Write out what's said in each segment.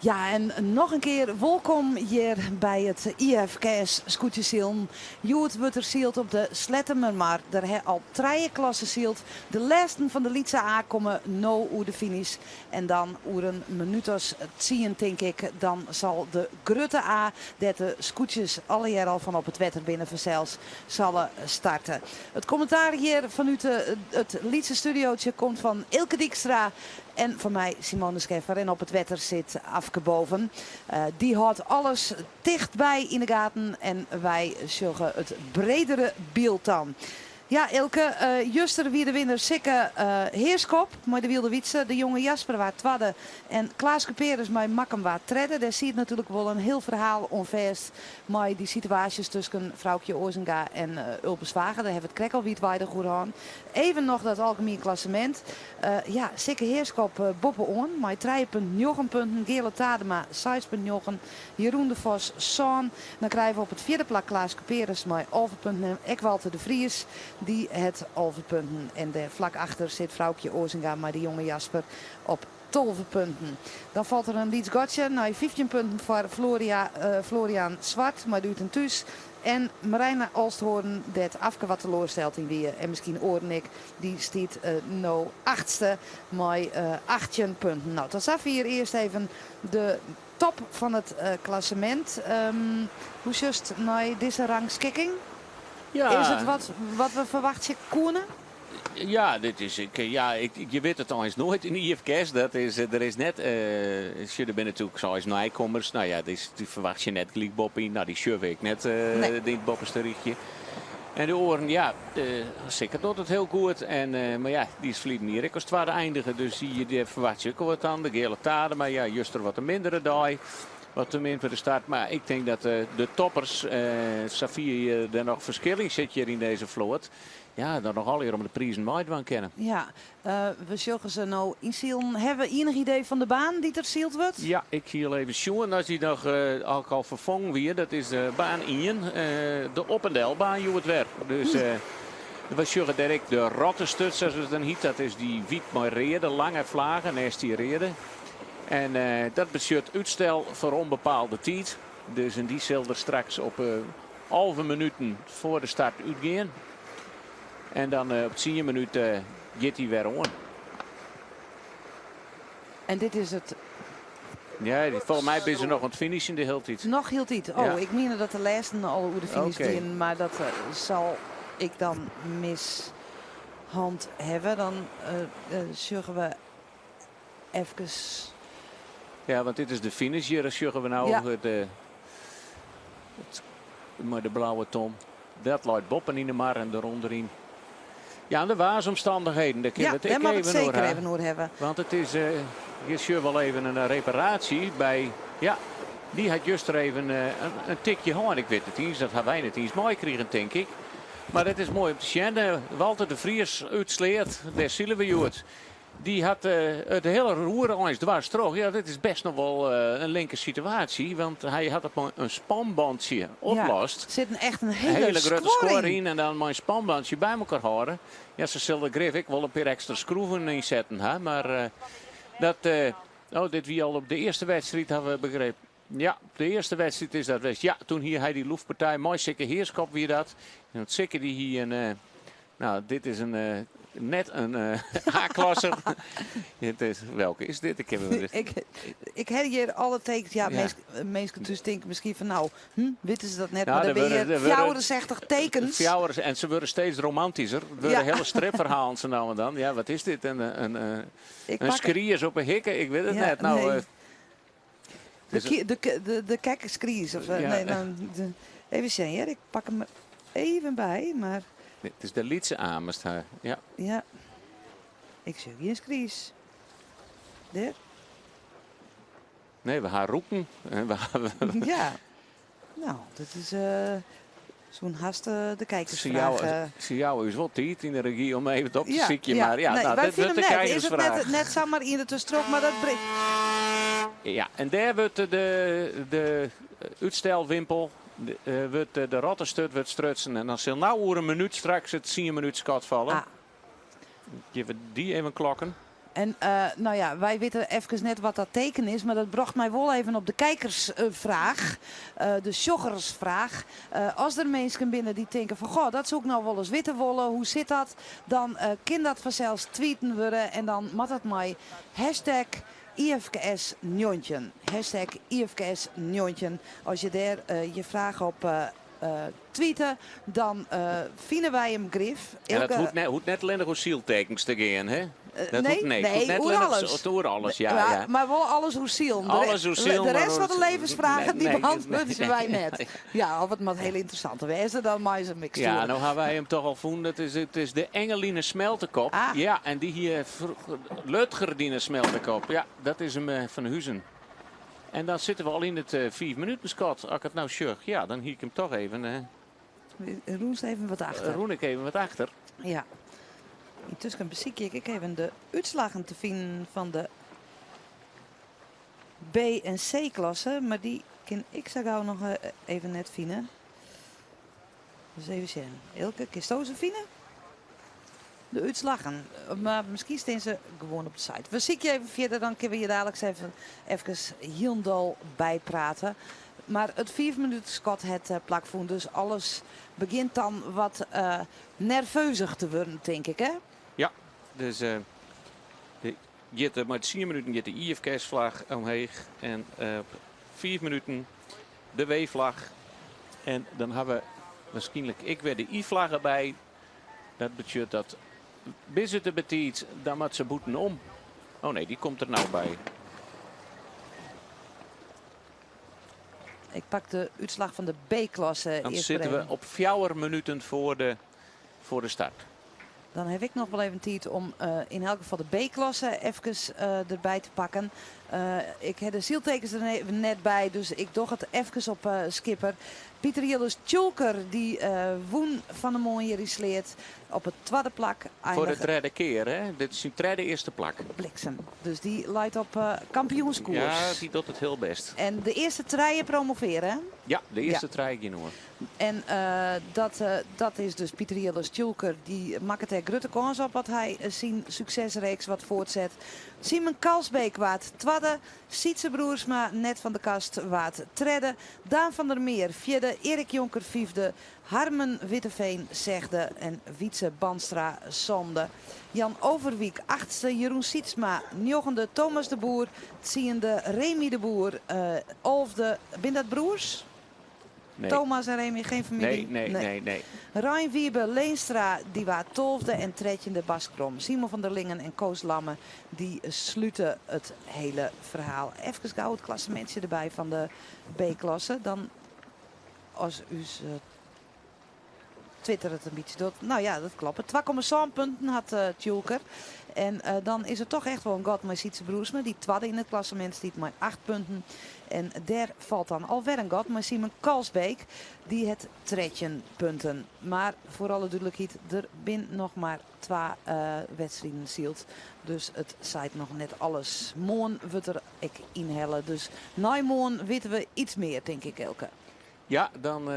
Ja, en nog een keer welkom hier bij het IFKS Scootjesielen. Joet wordt er zield op de Slettemer, maar er he al 3 klassen zield. De laatste van de Lietse A komen no oer de finish. En dan oer een minutos zien, denk ik, dan zal de Grutte A, dat de scootjes alle jaar al van op het wetter binnen vanzelfs zullen starten. Het commentaar hier vanuit het Lietse studiootje komt van Ilke Dijkstra. En van mij Simone Scheffer. En op het wetter zit Afke Boven. Die houdt alles dichtbij in de gaten. En wij zullen het bredere beeld dan. Ja, Ilke, juster wie de winnaar Sikke Heerskop. Maar de wilde Wietse, de jonge Jasper waar tweede. En Klaas Peres met Makkem waar tredde. Daar zie je natuurlijk wel een heel verhaal onvast. Maar die situaties tussen vrouwtje Ozenga en Ulpe Zwager. Daar hebben we het krekkel wie het weider goed aan. Even nog dat algemeen klassement. Ja, Sikke Heerskop boppen on. Met 3,9 punten. Gele Tadema 6,9. Jeroen de Vos Zoon. Dan krijgen we op het vierde plak Klaas Peres met 11 punten. En Walter de Vries. Die het 11 punten. En de vlak achter zit vrouwtje Ozenga, maar de jonge Jasper op 12 punten. Dan valt er een Liets Gotje. Nou, 15 punten voor Florian Zwart, maar doet een thuis. En Marijna Olsthoorn, dat Afke wat teleurstelt in weer. En misschien Oornik, die stiet nou 8e met 18 punten. Nou, dan zag hier eerst even de top van het klassement. Hoe just naar deze rangschikking? Ja. Is het wat we verwachten, Koenen? Ja, dit is, je weet het al eens nooit in de IFK's. Dat is, er is net, er ben natuurlijk zoals Nijkommers. Nou ja, die verwacht je net gelijk Boppie. Nou, die shove ik net dit Boppensterrichtje. En de oren, ja, zeker doet het heel goed. En, maar ja, die is verliezen hier. Ik als tweede eindigen, dus die verwacht je ook wat aan. De gele taden, maar ja, juist er wat een mindere dag. Wat te min voor de start. Maar ik denk dat de toppers, Safir, er nog verschil in zit hier in deze vloot. Ja, dan nog al hier om de prijzen mee te kennen. Ja, we zullen ze nou inzielen. Hebben we enig idee van de baan die er zield wordt? Ja, ik zie al even Sjoen. Als hij nog al vervangen weer, dat is baan 1. De op- en delbaan, je het werk. Dus we zullen direct de rottenstut, zoals het dan heet. Dat is die wiet met reden, lange vlagen, naast die reden. En dat betekent uitstel voor onbepaalde tijd. Dus in die zal er straks op halve minuten voor de start uitgaan. En dan op 10 minuten gaat hij weer on. En dit is het... Ja, volgens mij ben ze nog aan het finishen de hele tijd. Nog heel tijd. Oh, Ja. ik meen dat de laatste al hoe de finish Oké. in, maar dat zal ik dan mishand hebben. Dan zullen we even... Ja, want dit is de finish. Hier zullen we nou Ja. met de blauwe tom. Dat luidt Boppen in de mar en eronder in. Ja, en de waarsomstandigheden. Daar kunnen Ja, we daar het mag ik even zeker over even over hebben. Want het is hier zullen wel even een reparatie bij. Ja, die had juist er even een tikje hoor. Ik weet het niet, dat gaan wij niet eens mooi kregen, denk ik. Maar het is mooi om te zien. Walter de Vries uitsleert, daar zullen we het. Die had het hele roer eens dwars terug. Ja, dit is best nog wel een linker situatie. Want hij had op een spanbandje oplost. Ja, er zit echt een Een hele grote score score in. in en dan mijn spanbandje bij elkaar houden. Ja, ze zullen Griff ik wel een paar extra schroeven inzetten. Hè? Maar dit wie al op de eerste wedstrijd hebben we begrepen. Ja, op de eerste wedstrijd is dat geweest. Ja, toen hier hij die loefpartij, mooi Sikke Heerskop wie dat. En het Sikke die hier nou, dit is net een A-klasser. Welke is dit? Ik heb hier alle tekens. Ja, Ja. mensen dus denken misschien van nou, weten ze dat net. Nou, maar dan ben je er worden- 64 tekens. Fjouwers, en ze worden steeds romantischer. Er worden hele stripverhalen ze nou en dan. Ja, wat is dit? Een pak- skriers op een hikken? Ik weet het Ja, net. Nou, nee. dus De kekkeskries. Of, Ja. nee, dan, even zien, ja, ik pak hem er even bij. Maar het is de Lietse Amest. Ja. ja, ik zie hier een skries. Daar. Nee, we gaan roepen. Ja, nou, dat is zo'n haast de Ik kijkersvraag. zie jou is wel tijd in de regie om even op te ziekje. ja, Maar ja, nee, nou, wij dit vinden wordt de hem net. Is het kijkersvraag. net zomaar in de tussenstrook, maar dat brengt... Ja, en daar wordt de uitstelwimpel, de rottenstut wordt strutsen. En dan zal nou over een minuut straks het 10 minuut schat vallen. Ah. Geven die even klokken. En nou ja, wij weten even net wat dat teken is, maar dat bracht mij wel even op de kijkersvraag, de sjoggersvraag. Als er mensen binnen die denken van, goh, dat zou ik nou wel eens weten willen, hoe zit dat? Dan kan dat vanzelfs tweeten worden en dan mag het mij hashtag IFKS Njontjen. Hashtag IFKS Njontjen. Als je daar je vraag op tweeten, dan vinden wij hem grif. En dat hoeft net alleen nog hoe zieltekens te gaan, hè? Dat nee, hoeft, nee, net hoe alles. Door alles, ja. Maar wel alles hoe ziel. Alles hoe ziel. De rest van de levensvragen, die beantwoorden wij net. Nee. Ja, of het maar heel interessant wezen, dan maar eens een mix. Ja, nou hebben wij hem toch al vonden. Het is de Engeline Smeltenkop. Ah. Ja, en die hier, Lutgerdine Smeltenkop. Ja, dat is hem van Huizen. En dan zitten we al in het 4 minuten Scott. Als ik het nou sjug, ja, dan hiek ik hem toch even. Roest even wat achter. Roen ik even wat achter. Ja. Intussen beziek ik even de uitslagen te vinden van de B- en C-klasse. Maar die kan ik zo gauw nog even net vinden. Dus even zien. Elke, kun ze vinden? De uitslagen. Maar misschien staan ze gewoon op de site. We zien je even verder, dan kunnen we je dadelijk even heel bijpraten. Maar het 4 minuten Scott het plakvoen. Dus alles begint dan wat nerveuzig te worden, denk ik, hè? Ja, dus met 4 minuten gaat de IFKS-vlag omheen. En op 4 minuten de W-vlag. En dan hebben we waarschijnlijk ik weer de I-vlag erbij. Dat betekent dat bis het betiet, dan moet ze boeten om. Oh nee, die komt er nou bij. Ik pak de uitslag van de B-klasse. Dan zitten we op 4 minuten voor de start. Dan heb ik nog wel even tijd om in elk geval de B-klasse even erbij te pakken. Ik heb de zieltekens er net bij, dus ik doe het even op skipper. Pieter Jilles Tjulker, die woen van de mooie hier sleert op het tweede plak. Voor de derde keer, hè? Dit is zijn eerste plak. Bliksem. Dus die leidt op kampioenskoers. Ja, die doet het heel best. En de eerste treien promoveren, hè? Ja, de eerste trein hoor. En dat is dus Pieter Jilles Tjulker. Die maakt er grote kans op wat hij zijn succesreeks wat voortzet. Simon Kalsbeek waard tweede. Sietse Broersma net van de kast waard tredde. Daan van der Meer vierde. Erik Jonker vijfde. Harmen Witteveen zegde. En Wietse Banstra zonde. Jan Overwiek achtste. Jeroen Sietsma negende. Thomas de Boer tiende. Remy de Boer elfde. Ben dat broers? Nee. Thomas en Remy, geen familie? Nee. Rijn Wiebe Leenstra, die was 12e en 13e Bas Krom. Simon van der Lingen en Koos Lamme, die sluiten het hele verhaal. Even gauw het klassementje erbij van de B-klasse. Dan, als u Twitter het een beetje doet. Nou ja, dat klopt. 2,7 punten had Tjulker. En dan is het toch echt wel een god met Sietse Broersma. Die tweede in het klassement stiet maar 8 punten. En daar valt dan alweer een god met Simon Kalsbeek. Die het 13 punten. Maar voor alle duidelijkheid, er zijn nog maar 2 wedstrijden zield. Dus het zijt nog net alles. Morgen wordt er ik inhellen. Dus na morgen weten we iets meer, denk ik, Elke. Ja, dan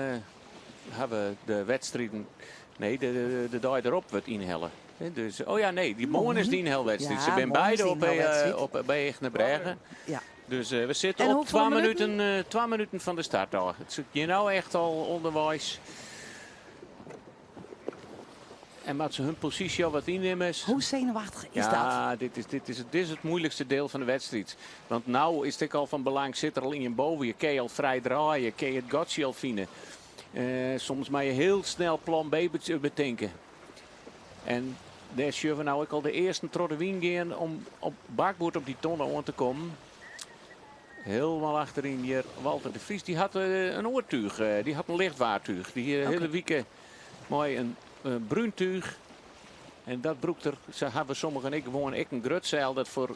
hebben we de wedstrijden. Nee, de dag erop wordt inhellen. Dus, oh ja, nee, die morgen is de inhelwedstrijd. Ja, Ze zijn beide bij Echtnebregen. Ja. Dus we zitten op 2 minuten van de start. Het zit je nou echt al onderwijs. En wat ze hun positie al wat innemen. Hoe zenuwachtig is dat? Ja, dit is het moeilijkste deel van de wedstrijd. Want nou is het al van belang. Zit er al in je boven. Je kan je al vrij draaien. Kan je het gotje al vinden. Soms maar je heel snel plan B bedenken. En daar zullen we nou ook al de eerste trode wien gaan om op bakboord op die tonnen aan te komen. Helemaal achterin hier Walter de Vries. Die had een oortuig. Die had een lichtwaartuig. Die hele week mooi een bruintuig. En dat broekt er. Ze hebben sommigen en ik gewoon een grutzeil dat voor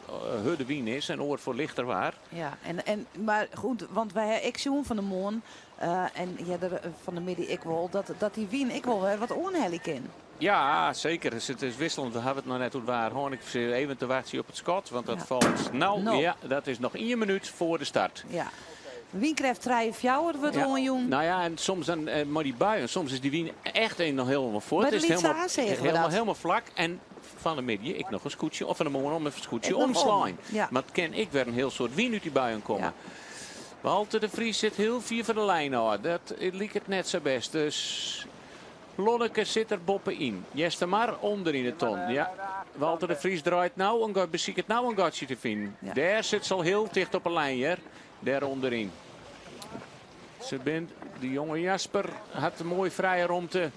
de wien is. En oor voor lichter waar. Ja, maar goed, want wij ik zien van de moon. En ja, van de midden ik wel. Dat die wien ik wel wat onhellig in. Ja, zeker. Dus het is wisselend. We hebben het nog net hoe het waar. Gewoon ik even te wachten op het schot. Want dat valt. Nou, ja, dat is nog 1 minuut voor de start. Ja. Wien krijgt 3 fjouwer, wordt onjoen. Nou ja, en soms dan, maar die buien. Soms is die wien echt nog helemaal voor. Maar Het is helemaal helemaal vlak. En van de middag ik nog een scootje of van de morgen om een scootje Ik nog omslaan. Ja. Maar het ken ik weer een heel soort wien uit die buien komen. Ja. Walter de Vries zit heel vier van de lijn hoor. Dat liep het net zo best. Dus Lonneke zit er boppen in. Jester maar onder in de ton. Ja. Walter de Vries draait nou en beziek het nou een gatje te vinden. Ja. Daar zit ze al heel dicht op een lijn hier. Daar onderin. Ze bent, de jonge Jasper had een mooi vrije romte.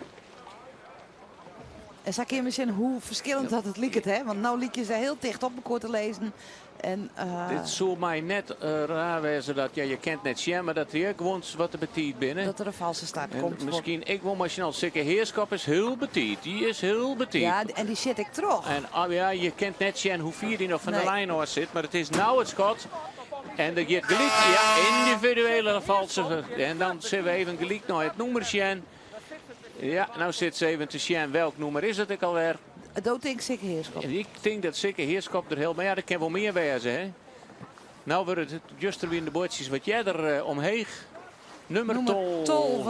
En zag je misschien hoe verschillend dat het liep, hè? Want nou liet je ze heel dicht op elkaar te lezen. En, Dit zou mij net raar wezen dat je kent net zien, maar dat hij gewoon wat te betiet binnen. dat er een valse start En komt. misschien ik wil maar snel zeker heerschap is heel betiet. Die is heel betiet. Ja, en die zit ik terug. En ja, je kent net zien hoe vier die nog van de Nee. lijn af zit, maar het is nou het schot. En de gaat gelijk, ja, individuele valse. En dan zullen we even gelijk naar het nummertje. Ja, nou zit ze even te zien. Welk nummer is het ik alweer? Dat denk ik zeker heerschap. En ik denk dat zeker heerschap er heel... Maar ja, dat kan wel meer wezen, hè. Nou wordt het juist er weer in de bordjes wat jij er omheen. Nummer 12.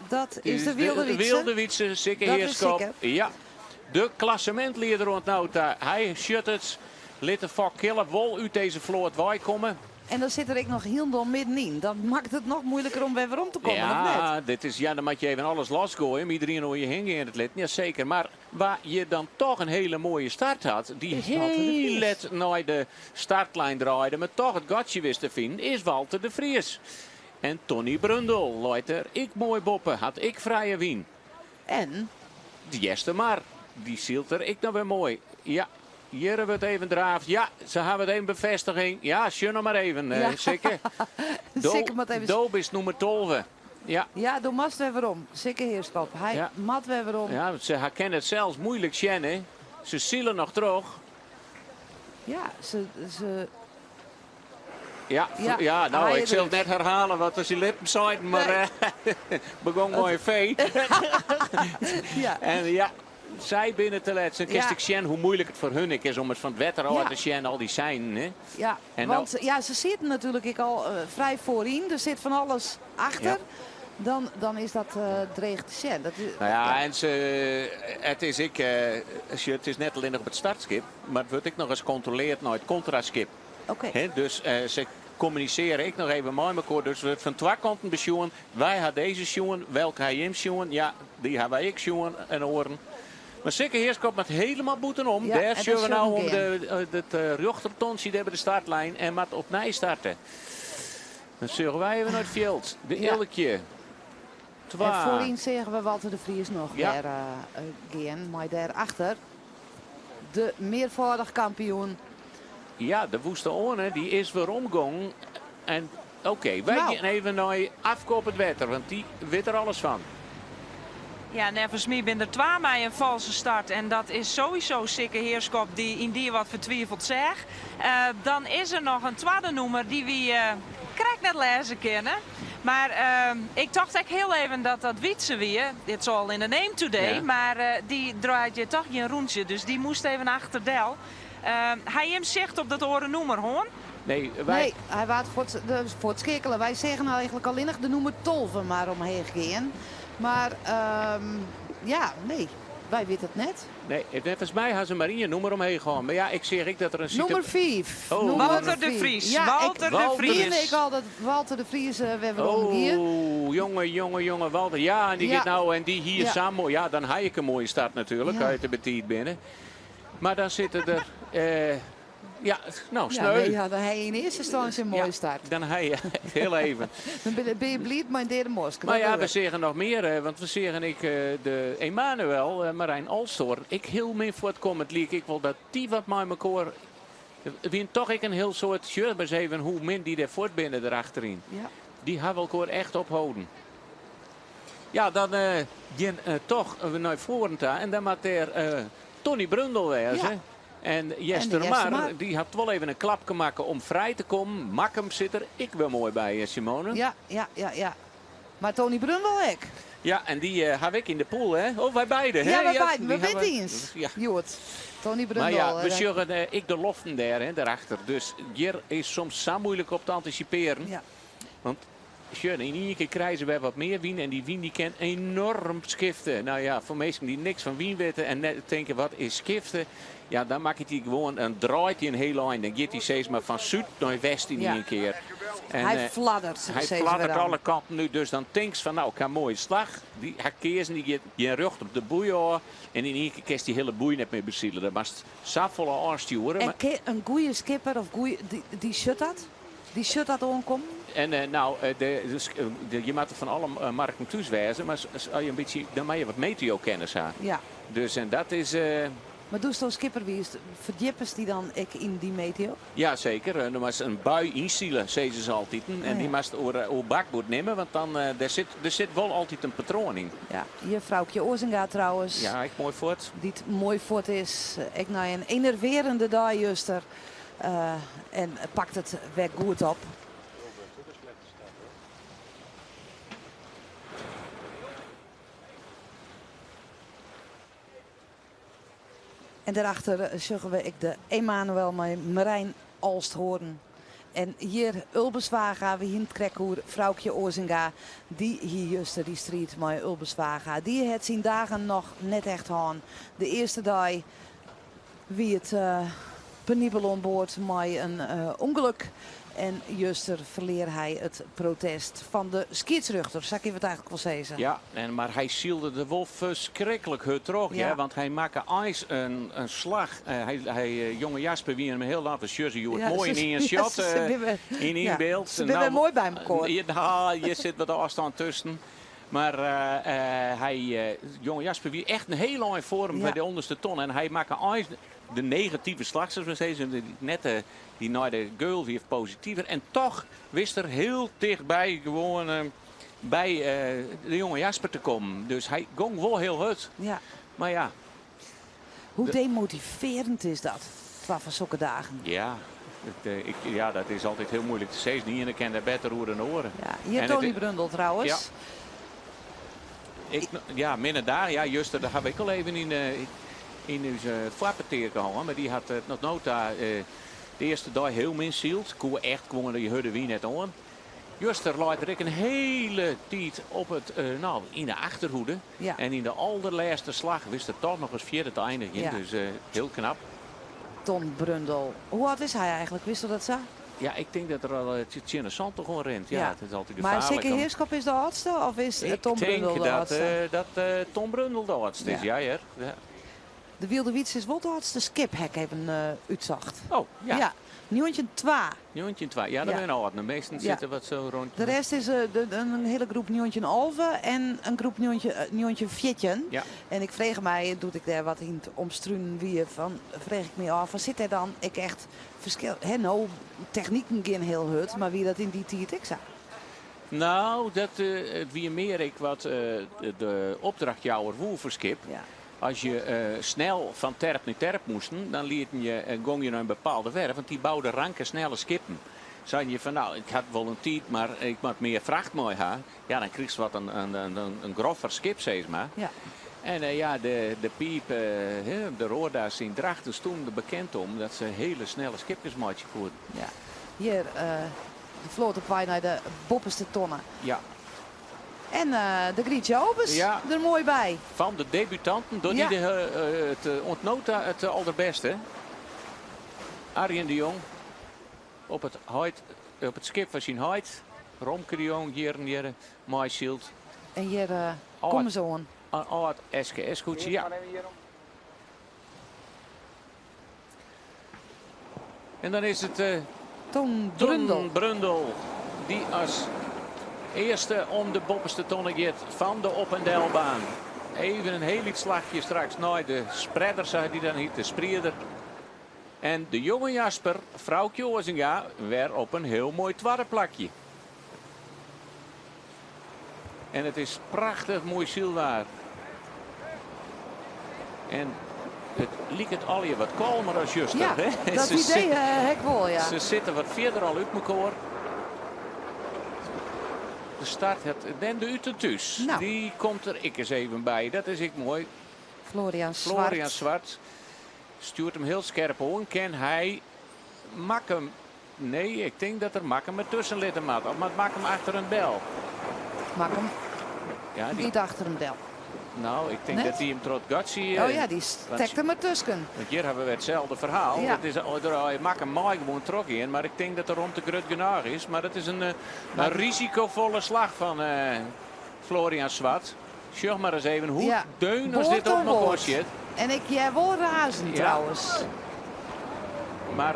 Dat is de Wilde De Wietse. Wilde Wietse, zeker Dat is heerschap. zeker. Ja. De klassementleider rond nou daar. Hij shut het. Liet de fuck killen. Wol uit deze vloot wij komen. En dan zit er ik nog heel dom middenin. Dat maakt het nog moeilijker om weer weer om te komen, of net? Ja, dit is, ja, dan moet je even alles losgooien. Om iedereen hoe je heen in het lid. Ja, zeker. Maar waar je dan toch een hele mooie start had. Die Is Walter de heel Vries. let naar de startlijn draaide. Maar toch het gatje wist te vinden. Is Walter de Vries. En Tony Brundel. Luister, ik mooi boppen. Had ik vrije wien. En Die Jester maar. Die zielt er ik nog weer mooi. Ja. Hier hebben we het even draaf. Ja, ze hebben het even bevestiging. Ja, schön nog maar even. Ja. Zeker. zeker maar even. Doop is nummer 12. Ja. Ja, doe mast weer weer om. Zeker heerschap. Hij Ja. mat weer weer om. Ja, ze herkennen het zelfs moeilijk kennen. Ze zielen nog terug. Ja, ze Ja, Ja, ja, nou, hij ik zal het dus. net herhalen wat er zijn lippen zeiden, maar begon mooi vee. ja. En ja, zij binnen te laten. Kist Ja. ik zien hoe moeilijk het voor hun is om het van het wetter al Ja. te zien, al die zijn. Hè? Ja, En want ja, ze zitten natuurlijk al vrij voorin. Er zit van alles achter. Ja. Dan is dat dreig te zien. Dat is, Nou ja, en het is het is net alleen nog op het startskip, maar het wordt ik nog eens gecontroleerd naar het contraskip. Oké. Hè, dus ze communiceren ik nog even met elkaar. Dus we van twee kanten besjoen. Wij hebben deze sjoen, welke hij hem sjoen. Ja, die hebben ik sjoen en oren. Maar zeker heerschap met helemaal boetenom. Ja, en Daar dat zullen we nou om zullen het rechtertonsje hebben de startlijn en met op mij starten. Dan zullen wij even naar het veld. De Ja. elkje. En voorin zeggen we Walter de Vries nog Ja. weer gaan. Maar daarachter de meervoudig kampioen. Ja, de woeste oren die is weer omgong. En oké, wij Nou. gaan even naar afkoop het wetter, want die weet er alles van. Ja, nevens mij ben er twee mij een valse start. En dat is sowieso zeker heerschap die in die wat vertwijfeld zegt. Dan is er nog een tweede noemer die we krijg net lezen kennen. Maar ik dacht echt heel even dat Wietse weer. Dit zal in de name today. Ja. Maar die draait je toch geen rondje. Dus die moest even achter Del. Hij hem zicht op dat oren noemer hoor. Nee, wij... Nee, hij waart voor het schakelen. Wij zeggen nou eigenlijk alleen nog de noemer 12 maar omheen gaan. Maar ja, nee, wij weten het net. Nee, volgens mij had ze maar één nummer omheen gaan. Maar ja, ik zeg dat er een zieke... Nummer 5. Oh. Walter de Vries. Walter de Walter de Die Vries. en ik al dat Walter de Vries weer omgeer. Oh, jongen, Walter. Ja, en die Ja. gaat nou en die hier Ja. samen. Ja, dan heb ik een mooie start natuurlijk Ja. uit de betiet binnen. Maar dan zitten er... ja, nou, Ja, sneu. nee, ja, dan heb je in eerste instantie een mooie Ja, start. Dan heb je heel even. Dan ben je blij, maar in derde mosk. Maar ja, we zeggen nog meer, want we zeggen de Emanuel, Marijn Alstoorn. Ik heel meer voor het komend liek. Ik wil dat die wat met elkaar... Wie toch ik een heel soort shirt even hoe min die er voortbinnen erachterin. Ja. Die hebben elkaar echt ophouden. Ja, dan toch naar voren gaan. En dan moet er Tony Brundel wezen. Ja. En Jester de Jester Maar, Maar. die had wel even een klapje maken om vrij te komen. Makkem zit er ik wel mooi bij, Simone. Ja. Maar Tony Brundel ik. Ja, en die heb ik in de pool, hè? Oh, wij beiden, hè? Ja, we beiden. die We hebben- weten eens. Ja. Goed. Tony Brundel. Maar ja, we zullen ik de loften daar, hè, daarachter. Dus hier is soms zo moeilijk op te anticiperen. Ja. Want in één keer krijgen we wat meer wien. En die wien die kan enorm skiften. Nou ja, voor mensen die niks van wien weten en net denken wat is skiften. Ja, dan maakt hij gewoon een draait hij een hele lijn. Dan gaat hij steeds maar van zuid naar west in één keer. En, hij fladdert. Hij fladdert alle kanten nu. Dus dan denkt van nou, ik heb een mooie slag. Die hakeersen, die je rug op de boei. En in één keer kan die hele boei net mee bezielen. Dat was safvolle aansturen. En een goede skipper of die shut dat? Die shut dat onkomt? En je moet er van alle markten thuis wijzen. Maar als je een beetje, dan moet je wat meteo-kennis hebben. Ja. Dus en dat is... Maar doe zo'n skipper, verdiepen die dan in die meteo? Ja, zeker. Er was een bui instielen, zeggen ze altijd. En die moest over bakboord nemen, want dan er zit wel altijd een patroon in. Ja, hier vrouwtje Ozinga trouwens. Ja, ik mooi voort. Die het mooi voort is. Ik na een enerverende dag juster. En pakt het weg goed op. En daarachter zeggen we de Emanuel Marijn Alsthoorn. En hier Ulbeswaga, we hier Krekkoer, vrouwtje Ozinga. Die hier juist die strijd met Ulbeswaga. Die het zijn dagen nog net echt aan. De eerste dag wie het penibel onboord met een ongeluk. En juster verleer hij het protest van de skietsruchters. Zou ik het eigenlijk wel zeggen? Ja, maar hij zielde de wolf verschrikkelijk goed terug. Ja. Ja, want hij maakte ijs een slag. Jonge Jasper, wie hem heel laten shirten, je wordt mooi in een shot. In één beeld. Ze zijn weer mooi bij elkaar. Je zit wat afstand tussen. Maar jonge Jasper, wie echt een heel lang vorm bij de onderste ton. En hij maakte ijs de negatieve slag, zoals we zeggen. Net die naar de goal weer positiever. En toch wist er heel dichtbij gewoon bij de jonge Jasper te komen. Dus hij ging wel heel hard. Ja. Maar ja. Hoe demotiverend is dat? Van zulke dagen. Ja. Dat is altijd heel moeilijk te zeggen. Die ene kent er beter hoe dan oren. Ja, hier Tony Brundel trouwens. Ja. Minder daar. Ja, juist daar heb ik al even in onze flappeteer gehangen. Maar die had nog nota de eerste dag heel min zield. Koe echt gewoon je hudde wie net aan. Juster laat ik een hele tijd op het, in de achterhoede. Ja. En in de allerlaatste slag wist het toch nog eens vierde te eindigen. Ja. Dus heel knap. Ton Brundel. Hoe oud is hij eigenlijk? Wist u dat zo? Ja, ik denk dat er al Tjena Santo gewoon rent. Ja, het is altijd gevaarlijk. Maar zeker Heerschap is de oudste? Of is Tom Brundel de oudste? Ik denk dat Tom Brundel de oudste is. Ja. De Wilde Wiets is wel de oudste skiphek even uitzacht. Oh, ja. Ja. Nieuwtje 2. Nieuwtje 2. Ja, dat ben je al wat. De meesten zitten wat zo rond. De rest is een hele groep nieuwtje Alve en een groep nieuwtje Vjetjen. Ja. En ik vreeg mij, doe ik daar wat in het omstruinen wie van, vreeg ik me af, van zit er dan ik echt verschil? Nou, technieken gaan heel hut, maar wie dat in die tijd ik zag. Nou, dat wie meer ik wat de opdrachtjouwer woelverskip. Ja. Als je snel van terp naar terp moesten, dan gong je naar een bepaalde werf. Want die bouwde ranken snelle skippen. Zei je van nou, ik had wel een tijd, maar ik moet meer vracht mooi hebben. Ja, dan kreeg je wat een grover skip, zeg maar. Ja. En de piep, de Roorda's in Drachten stonden bekend om dat ze hele snelle skipjes maatje koerden. Ja. Hier, de vloot op naar de bopperste tonnen. Ja. En de Grietje Obers er mooi bij. Van de debutanten, door die het ontnota het allerbeste. Arjen de Jong op het schip van zijn huid. Romke de Jong, Jeren, Maaischild. En hier komen ze aan. Al het SKS goedje, ja. En dan is het Ton Brundel. Die als eerste om de bopperste tonnen gaat van de op- en delbaan. Even een heel iets slagje straks naar de spreader, zei die dan niet, de spreader. En de jonge Jasper, vrouwtje Ozinga, weer op een heel mooi twarreplakje. En het is prachtig mooi zielwaar. En het liep het al je wat kalmer als juster. Ja, hè? Dat idee heb ik wel, ja. Ze zitten wat verder al uit elkaar. De start en de Utentus. Nou. Die komt er ik eens even bij. Dat is ik mooi. Florian Zwart. Stuurt hem heel scherp aan. Kan hij mag hem Nee, ik denk dat er Makkem er tussen litten maat. Of Makkem achter een bel. Makkem Ja, die, niet achter een del. nou, ik denk Nee? dat hij hem trot Gatsi... Oh ja, die stekt er maar tussen. Want hier hebben we hetzelfde verhaal. Ja. Het is, er Makkem mooi gewoon trok in. Maar ik denk dat er rond de grut genoeg is. Maar het is een risicovolle slag van Florian Swart. Zeg maar eens even hoe Ja. deun als Boord dit op om elkaar boord. zit. En ik jij wil razen Ja. trouwens. Maar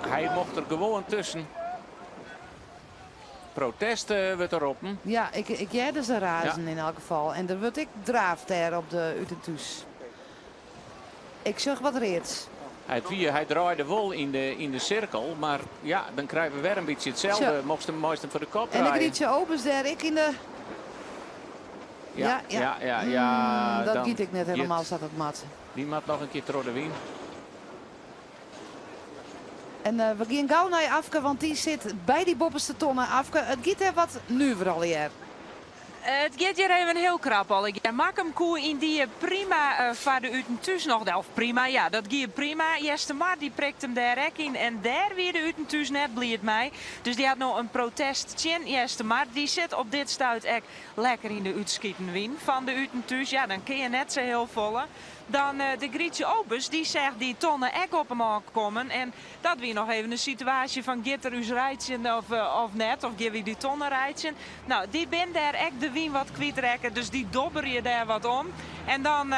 hij mocht er gewoon tussen. Protest wordt erop. Ja, ik jij dus een razen in elk geval. En dan word ik draaf daar op de Utentus. Ik zeg wat reeds. Hij draaide wel in de cirkel. Maar ja, dan krijgen we weer een beetje hetzelfde. Zo. Mocht hem mooist voor de kop En draaien. ik rietje opens daar, ik in de... Ja. Dat dan giet ik net helemaal, giet zat het mat. Die maat nog een keer door de wien. En we gaan gauw naar Afke, want die zit bij die bopperste tonnen. Afke, het giet er wat nu vooral hier. Het gaat hier even heel krap al. Ik maak hem koe in die prima voor de Utentus nog. Of prima, ja, dat gaat prima. Jeste Maar die prikt hem daar ook in. En daar weer de Utentus net blieft mij. Dus die had nog een protest. Tjen Jeste Maar die zit op dit stuit echt lekker in de uitschieten wien van de Utentus. Ja, dan kun je net zo heel volle. Dan de Grietje Opus, die zegt die tonnen ek op hem aankomen. En dat weer nog even een situatie van gitter us rijtjen of net. Of give je die tonnen rijtjen. Nou, die ben daar ek de wien wat kwijtrekken. Dus die dobber je daar wat om. En dan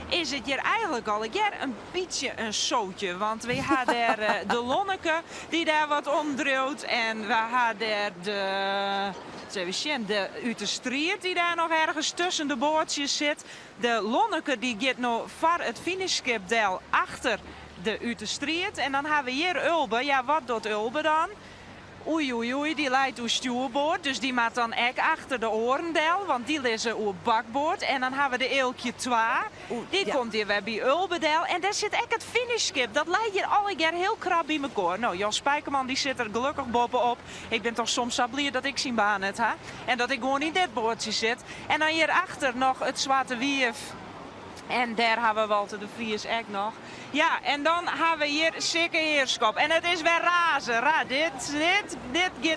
is het hier eigenlijk al een beetje een zootje. Want we hadden daar de Lonneke die daar wat omdreeuwt. En we hadden daar de Uterstriert die daar nog ergens tussen de boordjes zit. De Lonneke die gaat nog voor het finishskipdel achter de Uterstriert. En dan hebben we hier Ulbe. Ja, wat doet Ulbe dan? Oei, die leidt uw stuurboord. Dus die maakt dan ek achter de orendel. Want die liggen uw bakboord. En dan hebben we de Eelkje 2. Die komt hier weer bij Ulbedel. En daar zit ek het finishskip. Dat leidt hier alle keer heel krap bij elkaar. Nou, Jan Spijkerman die zit er gelukkig bovenop. Ik ben toch soms sablier dat ik zijn baan het ha. En dat ik gewoon in dit boordje zit. En dan hierachter nog het Zwarte Wief. En daar hebben we Walter de Vries ook nog. Ja, en dan hebben we hier Sikke Heerschop. En het is weer razen. Dit gaat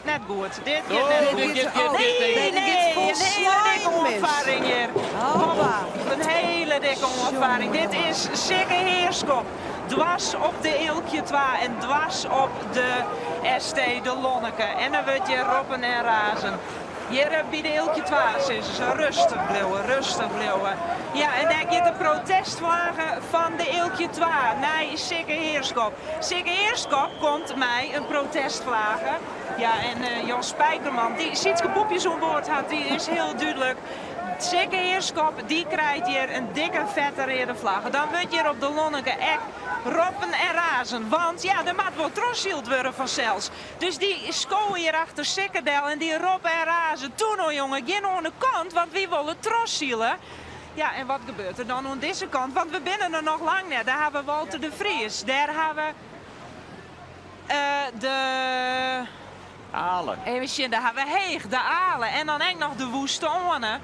net goed. Dit gaat net goed. dit gaat Nee, een hele dikke mis. omvaring hier. Hoppa. Een hele dikke omvaring. Dit is Sikke Heerschop. Dwars op de Eelkje 2 en dwars op de ST de Lonneke. En dan wordt je roppen en razen. Hier bij de Eelkje 2 is ze rustig blijven. Ja, en daar gaat de protestvlagen van de Eelkje 2 naar Sikke Heerschop. Sikke Heerschop komt mij een protestvlagen. Ja, en Jan Spijkerman, die Sietske Poepjes aan boord had, die is heel duidelijk. Sikke Heerschop, die krijgt hier een dikke vette rode vlag. Dan wordt hier op de Lonneke echt roppen en razen. Want ja, er moet wel trossield worden van Cels. Dus die scoren hier achter Sikkerdel en die roppen en razen. Toen nou jongen, geen aan de kant, want wie willen trossielen? Ja, en wat gebeurt er dan aan deze kant? Want we binnen er nog lang net. Daar hebben we Walter de Vries. Daar hebben we de... Alen. Even zien, daar hebben we Heeg, de Alen en dan ook nog de Woeste Onen.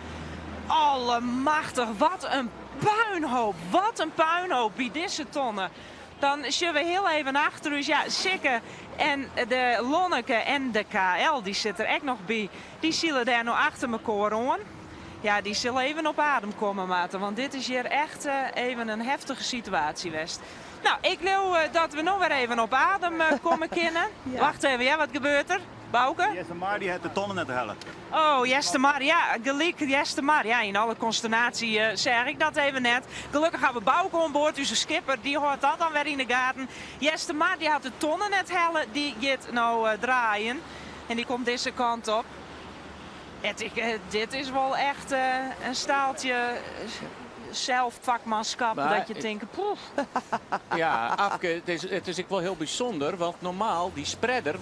Allemachtig, wat een puinhoop. Wat een puinhoop bij deze tonnen. Dan zullen we heel even achter dus ja, Sikke en de Lonneke en de KL, die zit er ook nog bij. Die zullen daar nog achter elkaar aan. Ja, die zullen even op adem komen, maten. Want dit is hier echt even een heftige situatie, West. Nou, ik wil dat we nog weer even op adem komen kunnen. Ja. Wacht even, ja, wat gebeurt er? Bouke? Jesse Maar die heeft de tonnen net hellen. Oh, Jeste Maar, ja, gelijk Jeste Maar. Ja, in alle consternatie zeg ik dat even net. Gelukkig hebben we Bouke aan boord, dus de skipper, die hoort dat dan weer in de gaten. Jeste Maar, die had de tonnen net hellen, die gaat nou draaien. En die komt deze kant op. Dit is wel echt een staaltje zelfvakmanschap, Maar dat je denkt, poef. Ja, Afke, het is ook wel heel bijzonder, want normaal, die spreader,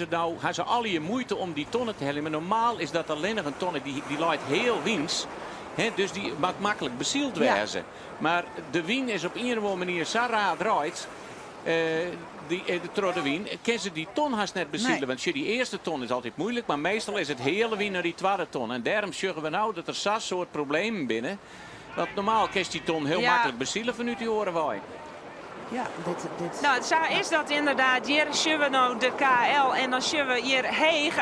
nou, gaan ze al je moeite om die tonnen te hellen. Maar normaal is dat alleen nog een tonne, die leidt heel wiens. Dus die mag makkelijk bezield wezen. Maar de wien is op een of andere manier zo raar draait. De trode wien, kan ze die ton haast net bezielen. Nee. Want die eerste ton is altijd moeilijk, maar meestal is het hele wien naar die tweede ton. En daarom zeggen we nou dat er zo'n soort problemen binnen. Want normaal kan je die ton heel makkelijk bezielen vanuit die orenwaai. Ja, dit. Nou, zo is dat inderdaad. Hier zien we nou de KL en dan zien we hier heeg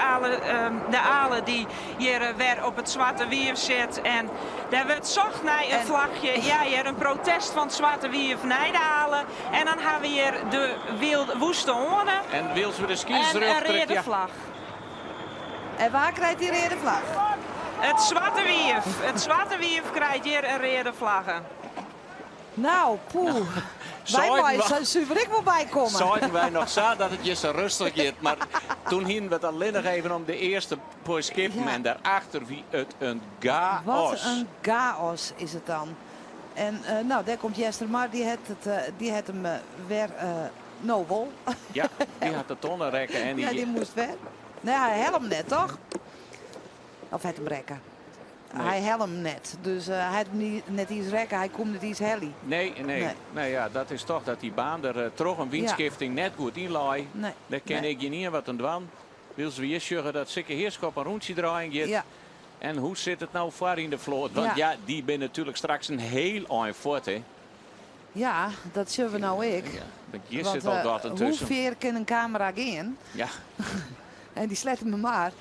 de alen die hier weer op het Zwarte Wierf zit. En daar wordt zocht naar een vlagje. Ja, hier een protest van het Zwarte Wierf naar de alen. En dan hebben we hier de woeste honden. En wils we de skis en een rode vlag. En waar krijgt die rode vlag? Het Zwarte Wierf. Het Zwarte Wierf krijgt hier een rode vlaggen. Nou, poeh. Wij moeten super ik wel bijkomen. Zouden wij nog zo dat het je zo rustig gaat. Maar toen hingen we het alleen nog even om de eerste paar skippen. Ja. En daarachter wie het een chaos. Wat een chaos is het dan. En nou, daar komt Jester maar. Die had hem weer nobel. Ja, die had de tonnen rekken. En Ja, die moest weg. Nee, hij helm net, toch? Of het hem rekken. Nee. Hij helm net. Dus hij had net iets rekken. Hij komt net iets heli. Nee, ja, dat is toch dat die baan er toch een windschifting net goed inlaai. Nee. Daar ken ik je niet wat aan doen. Wil ze weer zeggen dat zeker heerschap een rondje draaien gaat. Ja. En hoe zit het nou voor in de vloot? Want ja, die ben natuurlijk straks een heel eind voort, hè. Ja, dat zullen we nou ik. Ja, want hier Want, zit al dat hoe tussen. ver kan een camera gaan? Ja, En die sletten me maar.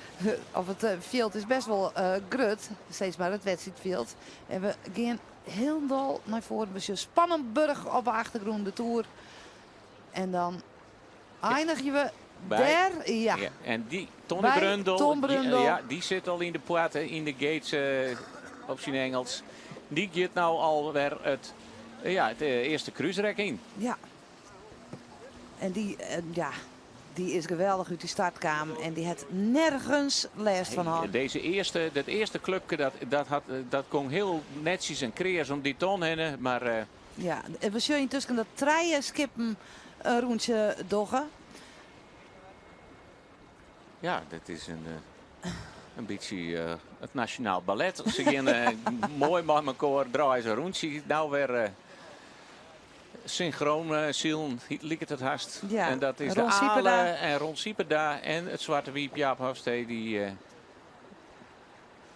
Of het veld is best wel grut. Steeds maar het wedstrijdveld. En we gaan heel dol naar voren. We zien Spannenburg op de achtergrond, de Tour. En dan eindigen we daar. Ja. ja. En die Bij Tonnebrundel, Ton Brundel. ja, die zit al in de poorten, in de gates op zijn Engels. Die gaat nou alweer het eerste cruiserek in. Ja. En die is geweldig uit die startkamer. En die had nergens last van haar. Dat eerste clubje, dat kon heel netjes en creërs om die ton heen. Maar Ja, en we zien intussen dat treien skippen een rondje doggen. ja, dat is een beetje het Nationaal Ballet. Ze gaan mooi met elkaar draaien ze rondje. Nou weer synchroon zielen, liep het haast. Ja, En dat is Ron de Sieperda. Ale en Ron Sieperda en het Zwarte Wiep Jaap Hofstee die...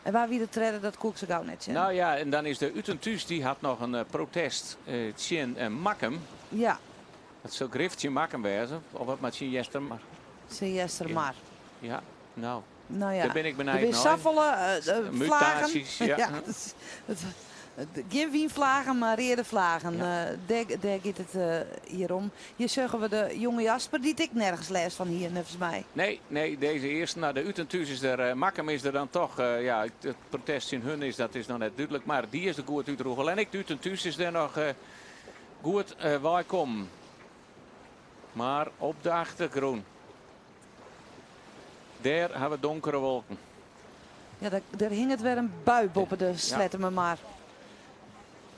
En waar wie de treden, dat koek ze gauw net. Nou ja, en dan is de Utentuus, die had nog een protest Tjen Makkem. Ja, Dat zou Griftje Makkem wezen, of wat met Tjen Jester, maar zie Jester Ja. maar. ja, nou, Nou ja, daar ben ik er benieuwd zijn naar. saffelen, vlagen. Mutaties, ja. Geen wienvlagen, maar rede vlagen. Ja. Daar gaat het hier om. Hier zeggen we de jonge Jasper, die ik nergens les van hier, nevens mij. Nee, deze eerste, nou de Utentuus is er, Makkem is er dan toch, ja, het protest in hun is, dat is nog net duidelijk, maar die is er goed uitroegel. En ik, de Utentuus is er nog goed waar ik kom. Maar op de achtergrond, daar hebben we donkere wolken. Ja, daar hing het weer een bui boven de sletten me maar.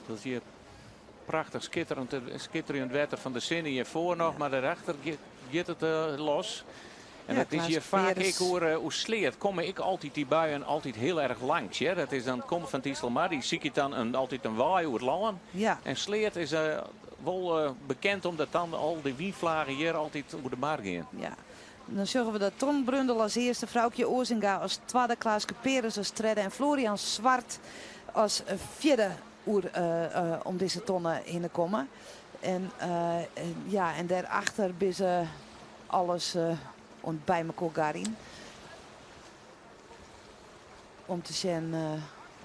Dat zie je prachtig schitterend wetter van de Zinne hiervoor nog, maar daarachter gaat het los. En Ja, dat is Klaas hier vaak, Peres. ik hoor hoe sleert, kom ik altijd die buien altijd heel erg langs. Ja? Dat is dan, komt van Tieselmar, die zie je dan altijd een waai over het land. Ja, En sleert is wel bekend omdat dan al die wienvlagen hier altijd over de mar gaan. ja. Dan zeggen we dat Ton Brundel als eerste, Vrouwtje Ozinga als tweede, Klaaske Peres als derde en Florian Zwart als vierde om deze tonnen heen te komen. En ja, en daarachter is alles bij elkaar in. Om te zien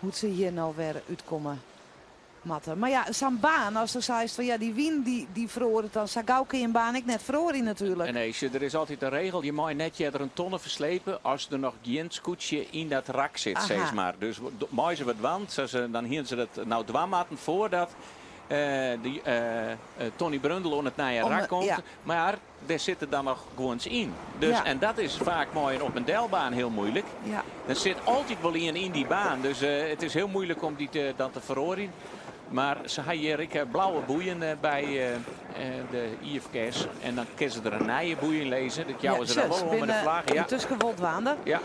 hoe ze hier nou weer uitkomen. Matten. Maar ja, zo'n baan, als er zei van ja, die wien die verhoor het dan. Sagauke in baan ik net verhoor natuurlijk. En nee, er is altijd een regel, je mag net er een tonnen verslepen als er nog geen scootje in dat rak zit, Aha. zeg maar. Dus mooi ze wat wand, dan hier ze dat nou dwamaten voordat Tony Brundel aan het naar je rak komt. Ja. Maar daar zitten dan nog gewoon in. Dus, Ja. En dat is vaak mooi op een delbaan heel moeilijk. Ja. Er zit altijd wel in die baan, dus het is heel moeilijk om die dan te verhoren. Maar ze hebben hier blauwe boeien bij de IFK's. En dan kunnen ze er een nieuwe boeien lezen. Dat jouwen ze dan wel om met de vlag. Ja. Intussen gewold waande. Ja.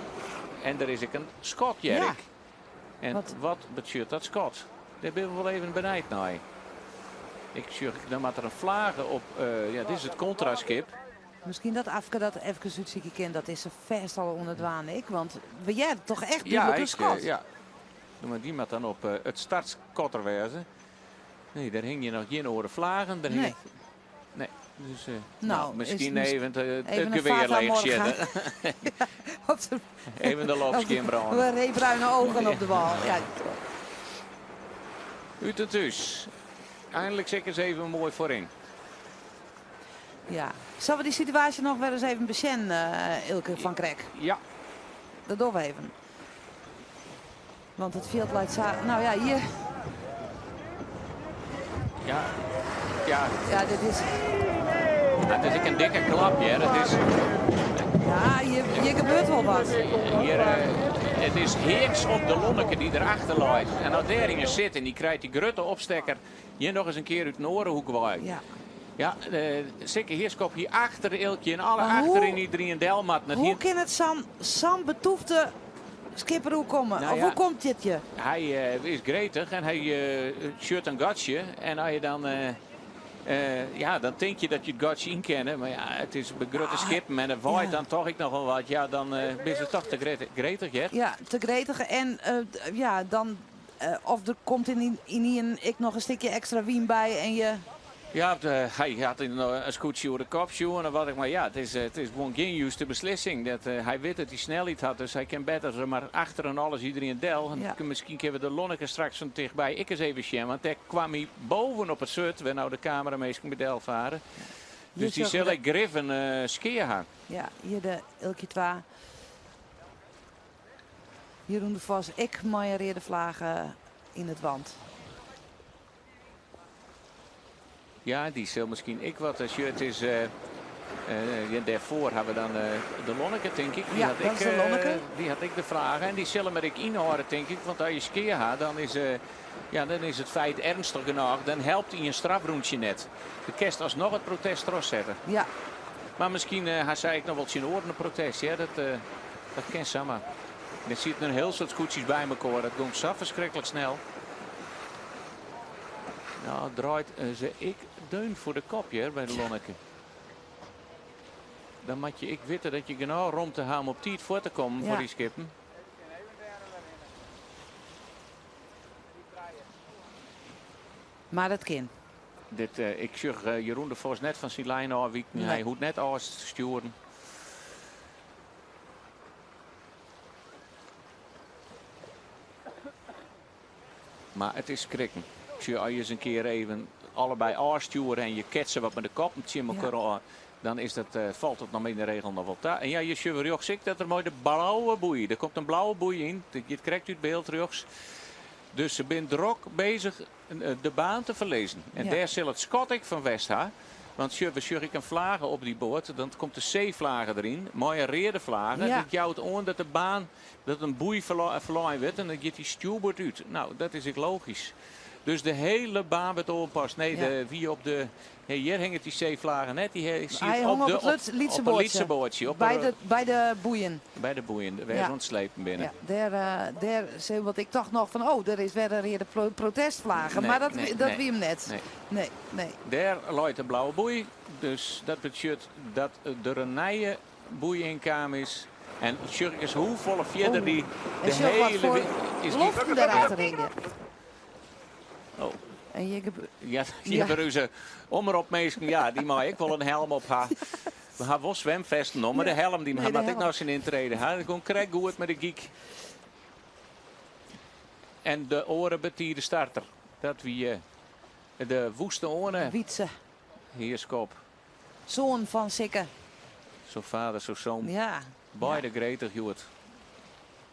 En er is ook een skotje. Ja. En wat betekent dat skot? Daar ben we wel even benijd naar. Ik zeg, dan moet er een vlagen op. Ja, dit is het contraskip. Misschien dat Afke dat even uitzieken kent. Dat is ze vast al onder het waan ik. Want we jij toch echt Ja, dubbel de schot. ja. Doe maar die moet dan op het startskotter wezen. Nee, daar hing je nog geen oren vlagen. Daar hing Nee. Nee. Dus, Nou, misschien is even, even het een geweer fata leeg morgen. zetten. Op de, Even de lopskin branden. reebruine ogen op de bal. Ja. Uit het thuis. Eindelijk zeker eens even mooi voorin. Ja. Zullen we die situatie nog wel eens even besjen, Ilke van Krek? Ja. Dat doen we even. Want het veld lijkt nou ja, hier. Ja. Ja. Ja, dit is... Het is ook een dikke klap, hè. Het is... Ja, hier gebeurt wel wat. Hier, het is Heeks op de Lonneke die erachter lijkt. En als daarin zit en die krijgt die grote opstekker hier nog eens een keer uit de Norenhoek waai. Ja. Ja, zeker Heerskop hier achter Ilkje en alle Maar achterin hoe- die drie en Delmat. Hoe kan het Sam betoefde skipper hoe komen? Nou Of ja. hoe komt dit je? Hij is gretig en hij shirt een gatje. En als je dan... ja, dan denk je dat je het gatje in kennen. Maar ja, het is bij grote schippen en het waait ja. dan toch ik nog wel wat. Ja, dan ben je toch te gretig, Gert. Ja, te gretig. En ja, dan... of er komt in ik nog een stukje extra wien bij en je... Ja, hij had een scootje over de kop en wat ik. Maar ja, het is gewoon geen juiste beslissing. Dat, hij weet dat hij snelheid had, dus hij kan beter maar achter en alles iedereen del. En Ja. misschien kunnen we de Lonneke straks van dichtbij ik eens even zien. Want daar kwam hij boven op het soort, waar nou de camerameester met Del varen. Dus die zag zal ik griffen skeer gaan. Ja, hier de Ilkje 2. Jeroen de Vos, ik maaieer de vlagen in het wand. Ja, die zal misschien ik wat shirt is. Ja, daarvoor hebben we dan de Lonneke, denk ik. Ja, dat is de Lonneke. Die had ik de vragen. En die zullen we ik inhouden, denk ik. Want als je skeer gaat, dan is het feit ernstig genoeg. Dan helpt hij een strafroentje net. De kerst alsnog het protest terugzetten. Ja, Maar misschien zei ik nog wel zijn oren een protest. Ja, dat kan samen. Er zitten een heel soort scootjes bij elkaar. Dat komt zo verschrikkelijk snel. Nou, draait ze ik deun voor de kopje bij de Lonneke. Dan moet je ik weten dat je genau rond te gaan op tijd voor te komen Ja. voor die skippen. maar dat kan. Ik zag Jeroen de Vos net van zijn lijn afwieken. Nee. Hij hoeft net alles te sturen. Maar het is krikken. Als je eens een keer even allebei aansturen en je ketsen wat met de kop met elkaar aan, dan is dat, valt het nog in de regel nog wel thuis. En ja, je ziet ook ziek dat er mooi de blauwe boei. Er komt een blauwe boei in. Je krijgt uit beeld terug. Dus ze zijn drok bezig de baan te verlezen. En Ja. daar zal het schot ik van Westha. Want we ik een vlagen op die boord, dan komt de C-vlagen erin. Mooie reerde vlagen. Ja. Dat jouwt aan dat de baan, dat een boei verlaaien wordt en dan gaat die stuurboord uit. Nou, dat is ook logisch. Dus de hele baan werd overpast. Nee, Ja. Wie op de... Hey, hier hangt die C-vlagen net. Die zie Hij je hong op het op een lietseboordje. lietseboordje. Bij de boeien. Bij de boeien. Wij Ja. zijn ontslepen binnen. Ja, daar zei wat ik toch nog van, er is weer de protestvlagen. Nee, maar dat nee, wie nee. hem net. Nee. Nee. Daar loopt de blauwe boei. Dus dat betekent dat er een nieuwe boei in kwam is. En Sjurkes hoe volle verder die de En zo wat hele... voor is die... loften daarachter hingen. Oh. En je Ja, die Ja. hebben reuze omroep meestal. Ja, die mag ik wel een helm op haar. We hebben wel zwemvesten om, maar de helm die Nee, mag de ik helm. nou zijn intreden. Hij gewoon krijg goed met de geek. En de oren betier de starter. Dat wie de woeste oren. Wietse, Hier is kop. zoon van Sikke. Zo vader, zo zoon. Ja. Beide gretig Joet.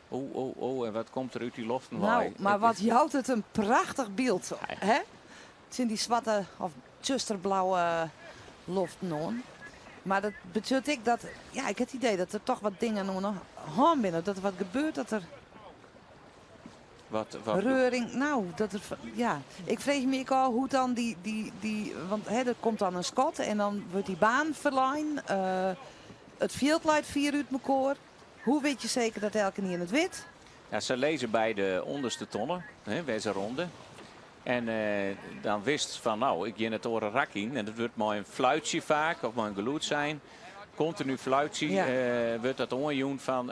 Oh, en wat komt er uit die loften? Nou, maar wat jouwt het een prachtig beeld. Hè? Het zijn die zwarte of tjusterblauwe loften. Maar dat betekent ik dat, ja, ik heb het idee dat er toch wat dingen nog gaan binnen. Dat er wat gebeurt, dat er Wat, reuring, nou, dat er, ja. Ik vreeg me ook al hoe dan want hè, er komt dan een schot en dan wordt die baan verlijn. Het veld leidt 4 uit elkaar. Hoe weet je zeker dat elke niet in het wit? Ja, ze lezen bij de onderste tonnen, bij zijn ronde. En dan wist van, nou, ik ga het oren rak in. En dat wordt maar een fluitje vaak, of maar een geluid zijn. Continu fluitje, Ja. wordt dat onjoen van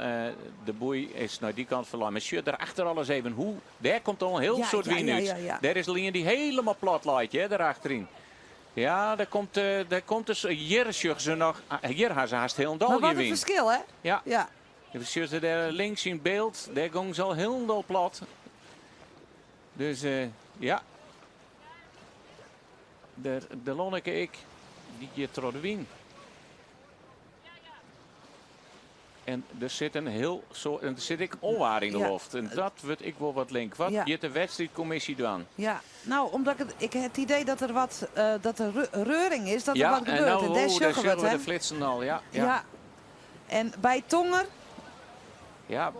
de boei is naar die kant verlaten. Maar shit, daarachter alles even daar komt al een heel Ja, soort ja, wien ja, uit. ja, ja. Daar is alleen die helemaal plat laat, hè, daarachterin. Ja, daar komt dus hier ze nog. Hier gaan ze haast heel Maar dol wat een gewin. verschil, hè? Ja. Ja. Je ziet daar links in beeld, daar gaan ze al heel dol plat. Dus ja. De Lonneke ik, die hier trouw de wien. En er zit een heel soort, en er zit ik onwaar in de Ja. loft. En dat wordt ik wel wat link. Wat Ja. je de wedstrijdcommissie doen? Ja, nou, omdat ik heb het idee dat er wat dat er reuring is, dat er Ja, wat en gebeurt. nou, En daar daar sjuggen we zullen het, we hè? de flitsen al, ja. Ja. Ja. En bij Tonger, Ja,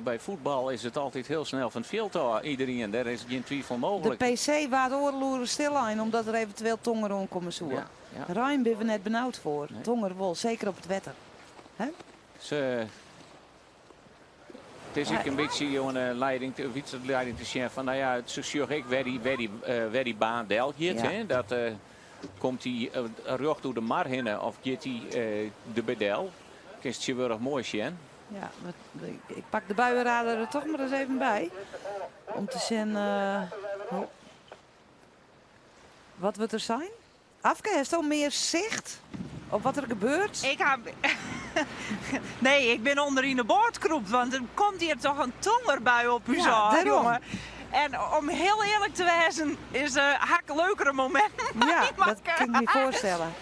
bij voetbal is het altijd heel snel van het veld af. Iedereen, daar is geen twijfel de mogelijk. PC waar de oorloeren stil aan, omdat er eventueel Tonger rondkomen zoeken. Ja, ja. Rijn ben we net benauwd voor. Nee. Tonger wel, zeker op het wetter. Het is ook een beetje een leiding te zien van, nou ja, het zorg ik waar die baan deel gaat. Ja. Hè? Dat komt die rug door de mar heen of gaat die de bedel. Is het je wel mooi zien. Ja, ik pak de buienradar er toch maar eens even bij. Om te zien wat we er zijn. Afke, heeft je al meer zicht op wat er gebeurt? Ik heb... Nee, ik ben onder in de boordgroep, want er komt hier toch een tongerbui op u Ja, zo, daarom. jongen. En om heel eerlijk te wezen is hak leukere moment. Ja, dat kan ik me voorstellen.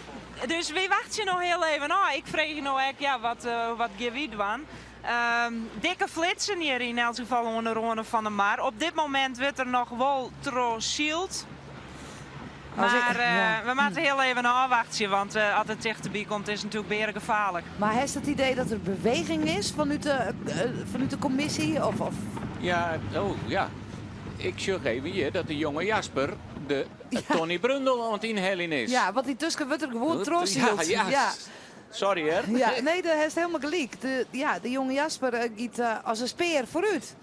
Dus wie wacht je nog heel even? Nou, ik vreeg je nou echt, ja, wat geef je doen? Dikke flitsen hier in elk geval onder de ronde van de Mar. Op dit moment wordt er nog wel trosield. Als ik- Maar ja. we moeten heel even afwachten, want als het dichterbij komt is het natuurlijk beren gevaarlijk. Maar heeft het idee dat er beweging is vanuit de commissie? Of Ja, oh ja. Ik zeg even hier dat de jonge Jasper de Tony Brundel aan het inhellen is. ja, want die tussen wordt er gewoon trosield. Ja. Sorry hè. Ja, nee, dat is helemaal gelijk. De jonge Jasper gaat als een speer vooruit.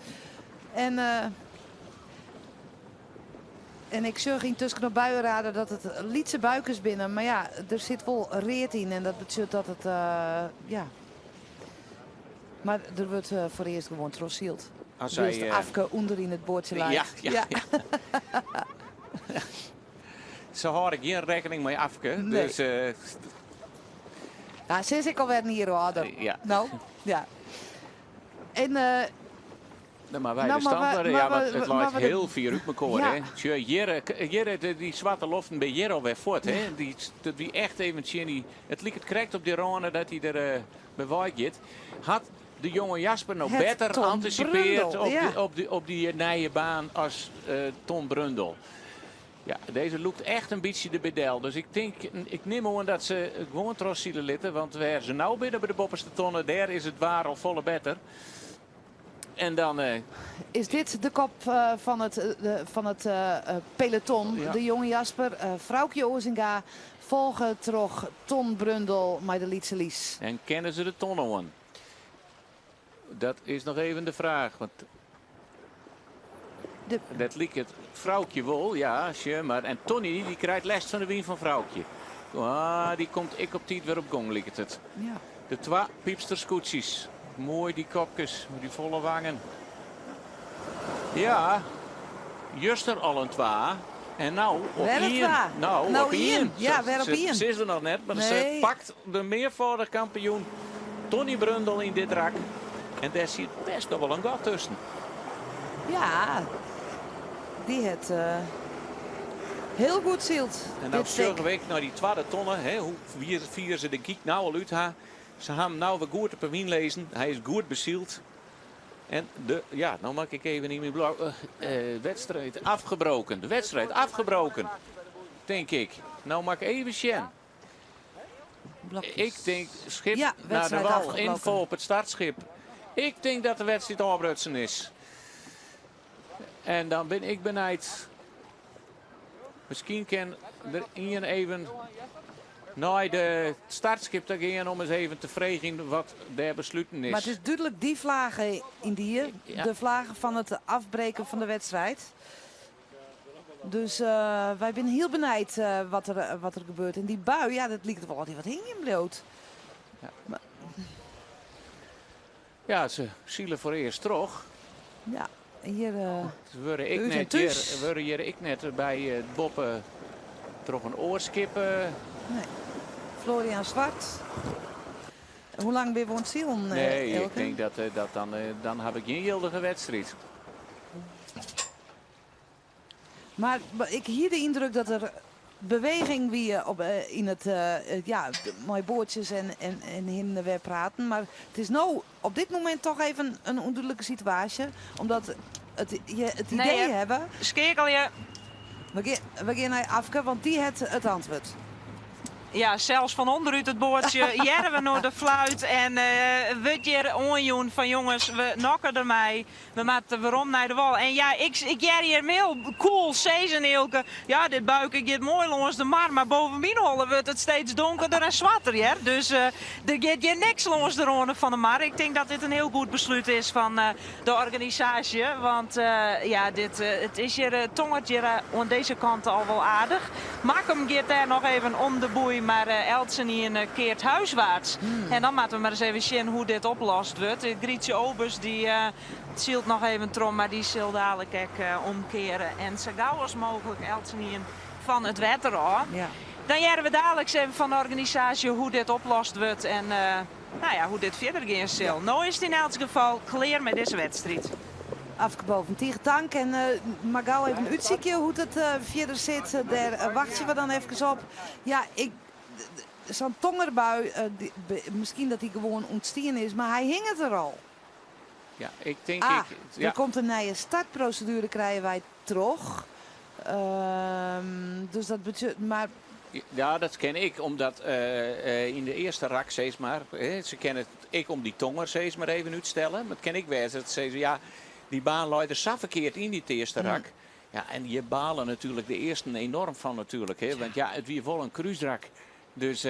En ik zeg intussen nog buienraden dat het lietse buik is binnen. Maar ja, er zit wel reet in en dat betekent dat het, ja. Maar er wordt voor eerst gewoon trosield. Als Dus hij, de Afke onder in het boordje lijkt. Ja. Zo hoor ik geen rekening mee Afke. Nee. Dus Ja, sinds ik alweer niet ouder. ja. Nou, ja. En Maar wij Nou, de maar standaard, we- ja, maar want we- het maar lijkt we- heel veel uit elkaar. Ja. Hè. Tjö, die zwarte loften bij hier alweer voort. Hè. Dat wie echt even zien. Het lijkt het correct op die ronde dat hij er bij gaat. Had de jonge Jasper nog Het beter Ton anticipeerd Brundel, ja. op die nieuwe baan als Ton Brundel. Ja, deze loopt echt een beetje de bedel. Dus ik neem aan dat ze gewoon trots zullen litten. Want waar ze nou binnen bij de bopperste tonnen, daar is het waar al volle beter. En dan... is dit de kop van het peloton? Ja. De jonge Jasper, Vrouwtje Ozinga, volgen toch Ton Brundel, maar de Lietse Lies. En kennen ze de tonnen aan? Dat is nog even de vraag. Want dat liep het vrouwtje wel, ja. Maar, en Tony die krijgt les van de wien van vrouwtje. Die komt ik op tijd weer op gong, lijkt het. Ja. De twee piepsterskoetsies. Mooi die kopjes, met die volle wangen. Ja, juster al een twa. En nou op Weer een één. twa. Nou, Nou, op één. één. Ja, weer op één. Ze is er nog net, maar ze Nee. pakt de meervoudig kampioen Tony Brundel in dit rak. En daar zit best nog wel een gat tussen. Ja, die het heel goed zielt. En nou dit stuk. zorgen we naar die tweede tonnen. Hè, hoe vieren ze de kiek nou al uit haar. Ze gaan hem nou weer goed op een wien lezen. Hij is goed bezield. En nou maak ik even niet meer blauw. Wedstrijd afgebroken. De wedstrijd afgebroken. Denk ik. Nou maak ik even Sjen. Blokjes. Ik denk schip Ja, naar de wedstrijd wal. afgebroken. Info op het startschip. Ik denk dat de wedstrijd afbrutsen is. En dan ben ik benijd. Misschien kan er iemand even naar de startschip te gaan om eens even te vragen wat daar besluiten is. Maar het is duidelijk die vlagen in die, Ja. de vlagen van het afbreken van de wedstrijd. Dus wij zijn heel benijd wat er gebeurt. En die bui, ja, dat lijkt er wel altijd wat heen in bloot. Ja, ze zielen voor eerst terug. Ja, hier... Worden ik U zijn net thuis. hier, ik net bij het boppen toch een oorskip. Nee. Florian Zwart. Hoe lang ben je woont Zielen? Nee, Elke? ik denk dat dan heb ik geen gildige wedstrijd. Maar ik hier de indruk dat er beweging wie in het mooie boordjes en in weer praten. Maar het is nou op dit moment toch even een onduidelijke situatie. Omdat je het idee hebben. Skekel je. We gaan naar Afke, want die heeft het antwoord. Ja, zelfs van onderuit het boordje jaren we naar de fluit en we hier onjoen van jongens, we nokken ermee. We maken waarom naar de wal. En ja, ik jij hier heel cool season Ilke. Ja, dit buik gaat mooi langs de mar, maar boven mijn hollen wordt het steeds donkerder en zwarter, ja. Dus er gaat je niks langs de ronde van de mar. Ik denk dat dit een heel goed besluit is van de organisatie, want het is hier tongetje aan deze kant al wel aardig. Makem gaat daar nog even om de boei. Maar Eltsen keert huiswaarts. En dan moeten we maar eens even zien hoe dit oplost wordt. Grietje Obers die zielt nog even trom, maar die zal dadelijk omkeren. En zo gauw als mogelijk Eltsen van het wetter af. Ja. Dan jaren we dadelijk even van de organisatie hoe dit oplost wordt. En hoe dit verder gaat zal. Ja. Nou is het in elk geval klaar met deze wedstrijd. Afke boven tegen tank en maar gauw even een uitziekje hoe het verder zit. Daar wachten we dan even op. Ja, zo'n tongerbui, misschien dat hij gewoon ontstien is, maar hij hing het er al. Ja, ik denk... Er komt een nieuwe startprocedure, krijgen wij terug. Dus dat betekent... Maar... Ja, dat ken ik, omdat in de eerste rak steeds maar... ze kennen ik om die tonger steeds maar even uitstellen. Maar dat ken ik wel. Dat ze ja, die baan loopt er zo verkeerd in die eerste rak. Ja, en je balen natuurlijk de eerste enorm van natuurlijk. Hè? Want ja, het weer vol een cruiserak. Dus,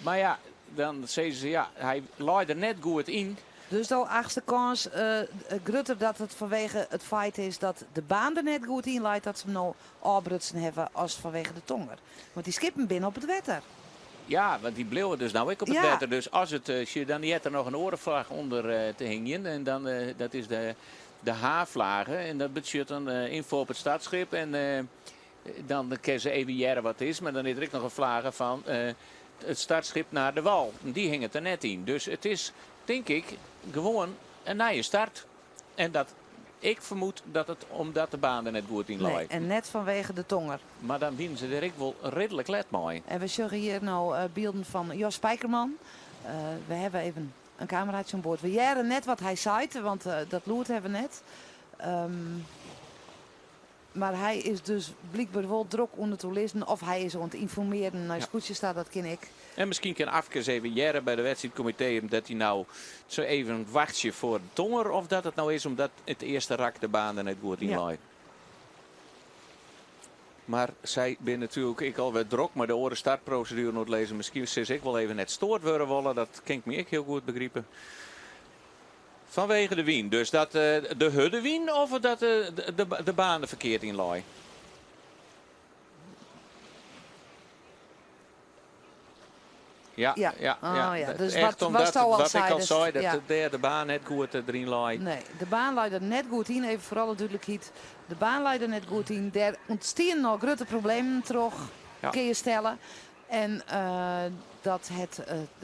maar ja, dan zeggen ze ja, hij loopt er net goed in. Dus de achtste kans, Grutter, dat het vanwege het feit is dat de baan er net goed in leidt, dat ze hem nou afbrutsen hebben als vanwege de tonger. Want die skippen binnen op het wetter. Ja, want die bleven dus nou ook op het wetter. Dus als je dan niet er nog een orenvlag onder te hingen, en dan dat is de H-vlagen. En dat betekent dan info op het startschip. En dan kunnen ze even jaren wat het is. Maar dan is er ook nog een vlagen van het startschip naar de wal. Die hingen er net in. Dus het is, denk ik, gewoon een nieuwe start. En dat ik vermoed dat het omdat de baan er net goed in lijkt. Nee, en net vanwege de tonger. Maar dan winnen ze er ook wel redelijk let mooi. En we zeggen hier nou beelden van Jos Spijkerman. We hebben even een cameraatje aan boord. We jaren net wat hij zei, want dat loert hebben we net. Maar hij is dus blijkbaar wel druk onder te lezen. Of hij is aan het informeren naar scootjes staat, dat ken ik. En misschien kan Afkes even jaren bij de wedstrijdcomité dat hij nou zo even wacht voor de tonger. Of dat het nou is omdat het eerste rak de baan er net goed in lijkt. Maar zij ben natuurlijk ik alweer druk, maar de oren startprocedure moet lezen. Misschien is ik wel even net stoord worden willen. Dat kan ik me heel goed begrijpen. Vanwege de wien. Dus dat de hudde wien of dat de baan er verkeerd in lijkt. Ja. Dus echt wat omdat al wat zei, ik al dus, zei, dat de baan net goed erin lijkt. Nee, de baan leidt er net goed in. Even vooral duidelijkheid. De baan leidt er net goed in. Daar ontstaan nog grote problemen terug, kun je stellen. En dat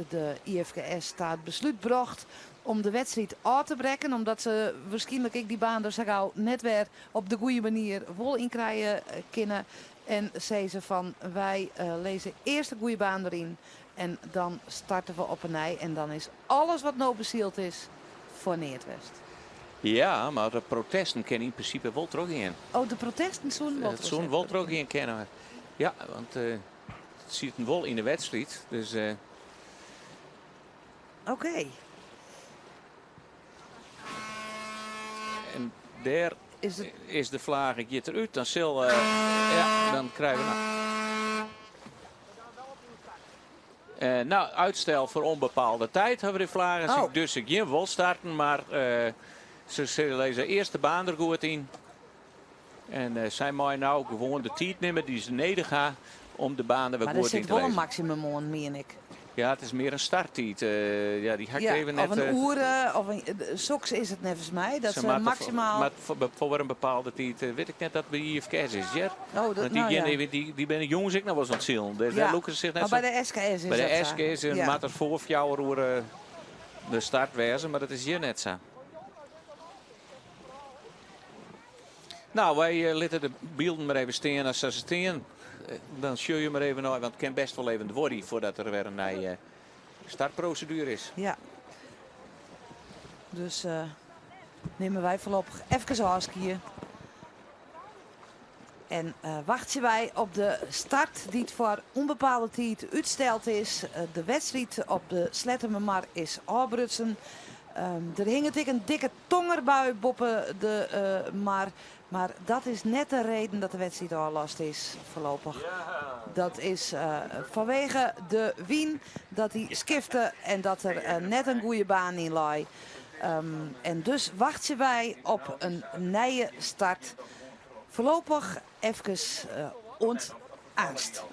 de IFKS staat besluit bracht om de wedstrijd aan te breken. Omdat ze waarschijnlijk die baan er zo gauw net weer op de goede manier vol in krijgen kunnen. En zei ze van wij lezen eerst de goede baan erin. En dan starten we op een nij. En dan is alles wat nou bezield is voor Neerwest. Ja, maar de protesten kennen in principe wel terug in. Oh, de protesten zo'n wel. Zo'n wel terug in kennen we. Ja, want het ziet hem wel in de wedstrijd. Dus. Oké. En daar is de vlaag ik je eruit. Dan dan krijgen we. Nou, uitstel voor onbepaalde tijd hebben we de vlagen. Dus ik geen wil starten, maar ze lezen eerst de baan er goed in. En zij mij nou gewoon de tijd nemen die ze neder gaan om de baan er weer goed in te lezen. Maar er zit wel een maximum aan, meen ik. Ja, het is meer een starttijd. Ja, die had ik Ja, even net... of een uren, of een soks is het nevens mij. Dat ze ze maken maximaal... Maar voor een bepaalde tijd weet ik net dat het bij IFK's is, ja. Oh, Want dat, die, nou ja. die ben ik jongens ik nog wel eens aan het zielen. Dus daar loeken ze zich net maar zo... bij de SKS is Bij dat de zo. SK is een Ja. matter voor 4 uur de start wezen, maar dat is hier net zo. Nou, wij laten de beelden maar even staan als ze staan. Dan show je maar even naar, want het kan best wel even worden voordat er weer een startprocedure is. Ja. Dus nemen wij voorlopig even afskiën. En wachten wij op de start die het voor onbepaalde tijd uitgesteld is. De wedstrijd op de Slettemermar is afbrutsen. Er hing natuurlijk een dikke tongerbui boven de mar. Maar dat is net de reden dat de wedstrijd afgelast is voorlopig. Dat is vanwege de wien dat hij skifte en dat er net een goede baan in lag. En dus wachten wij op een nieuwe start. Voorlopig even ontaangst.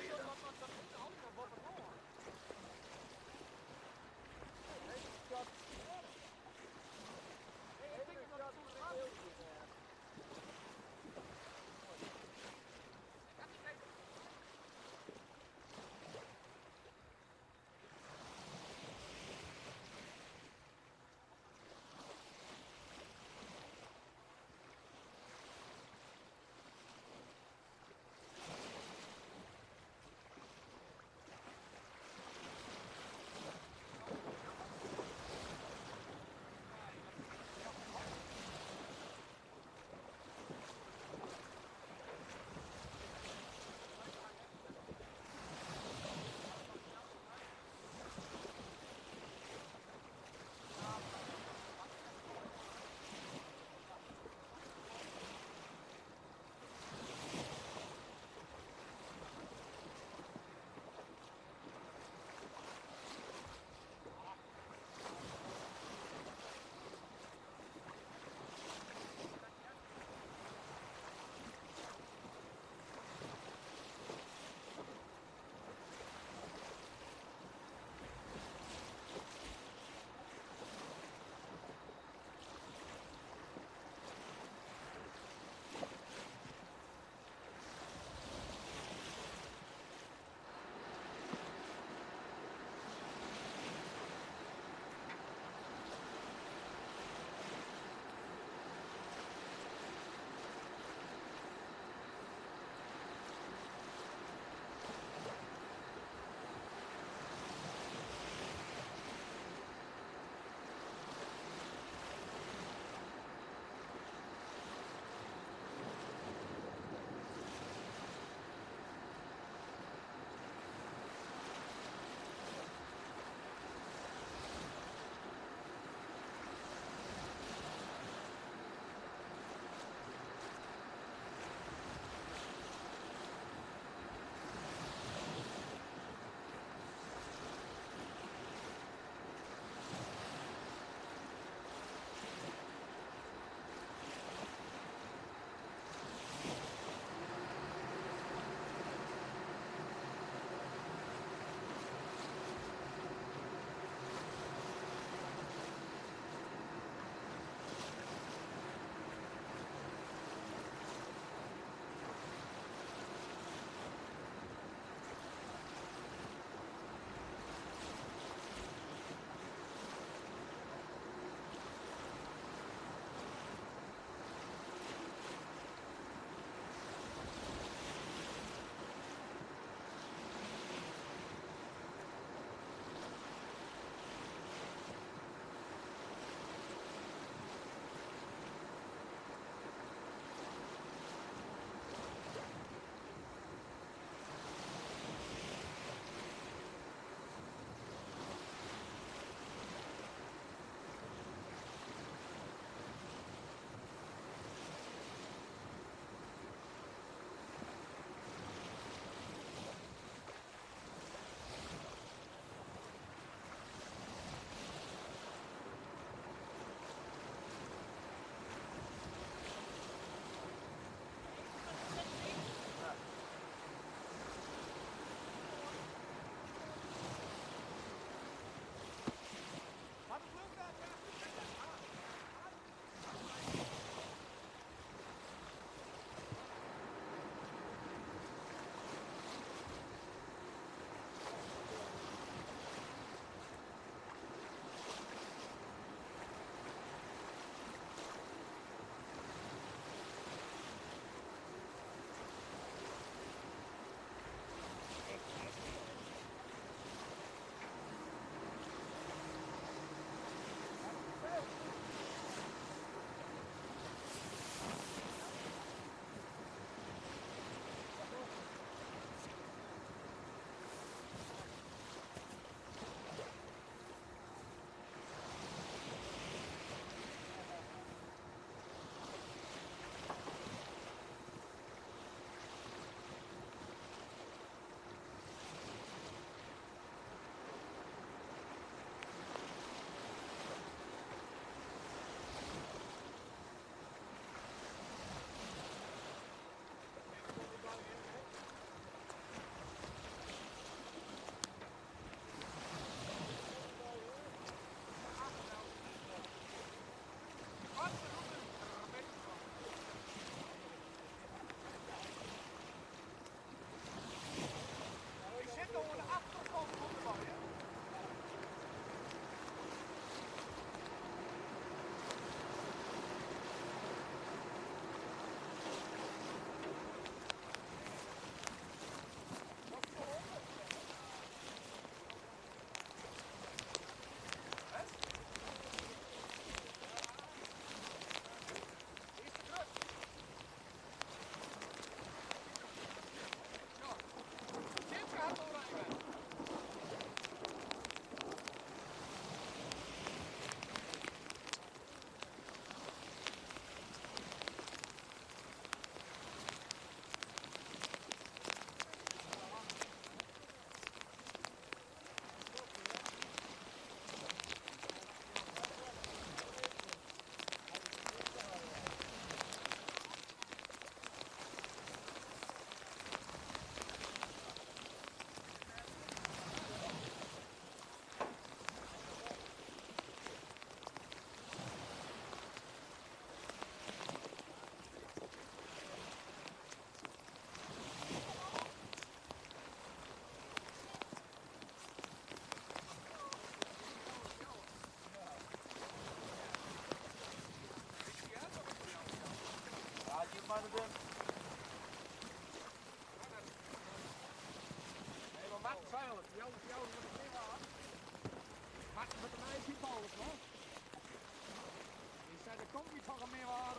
komt niet toch meer waar.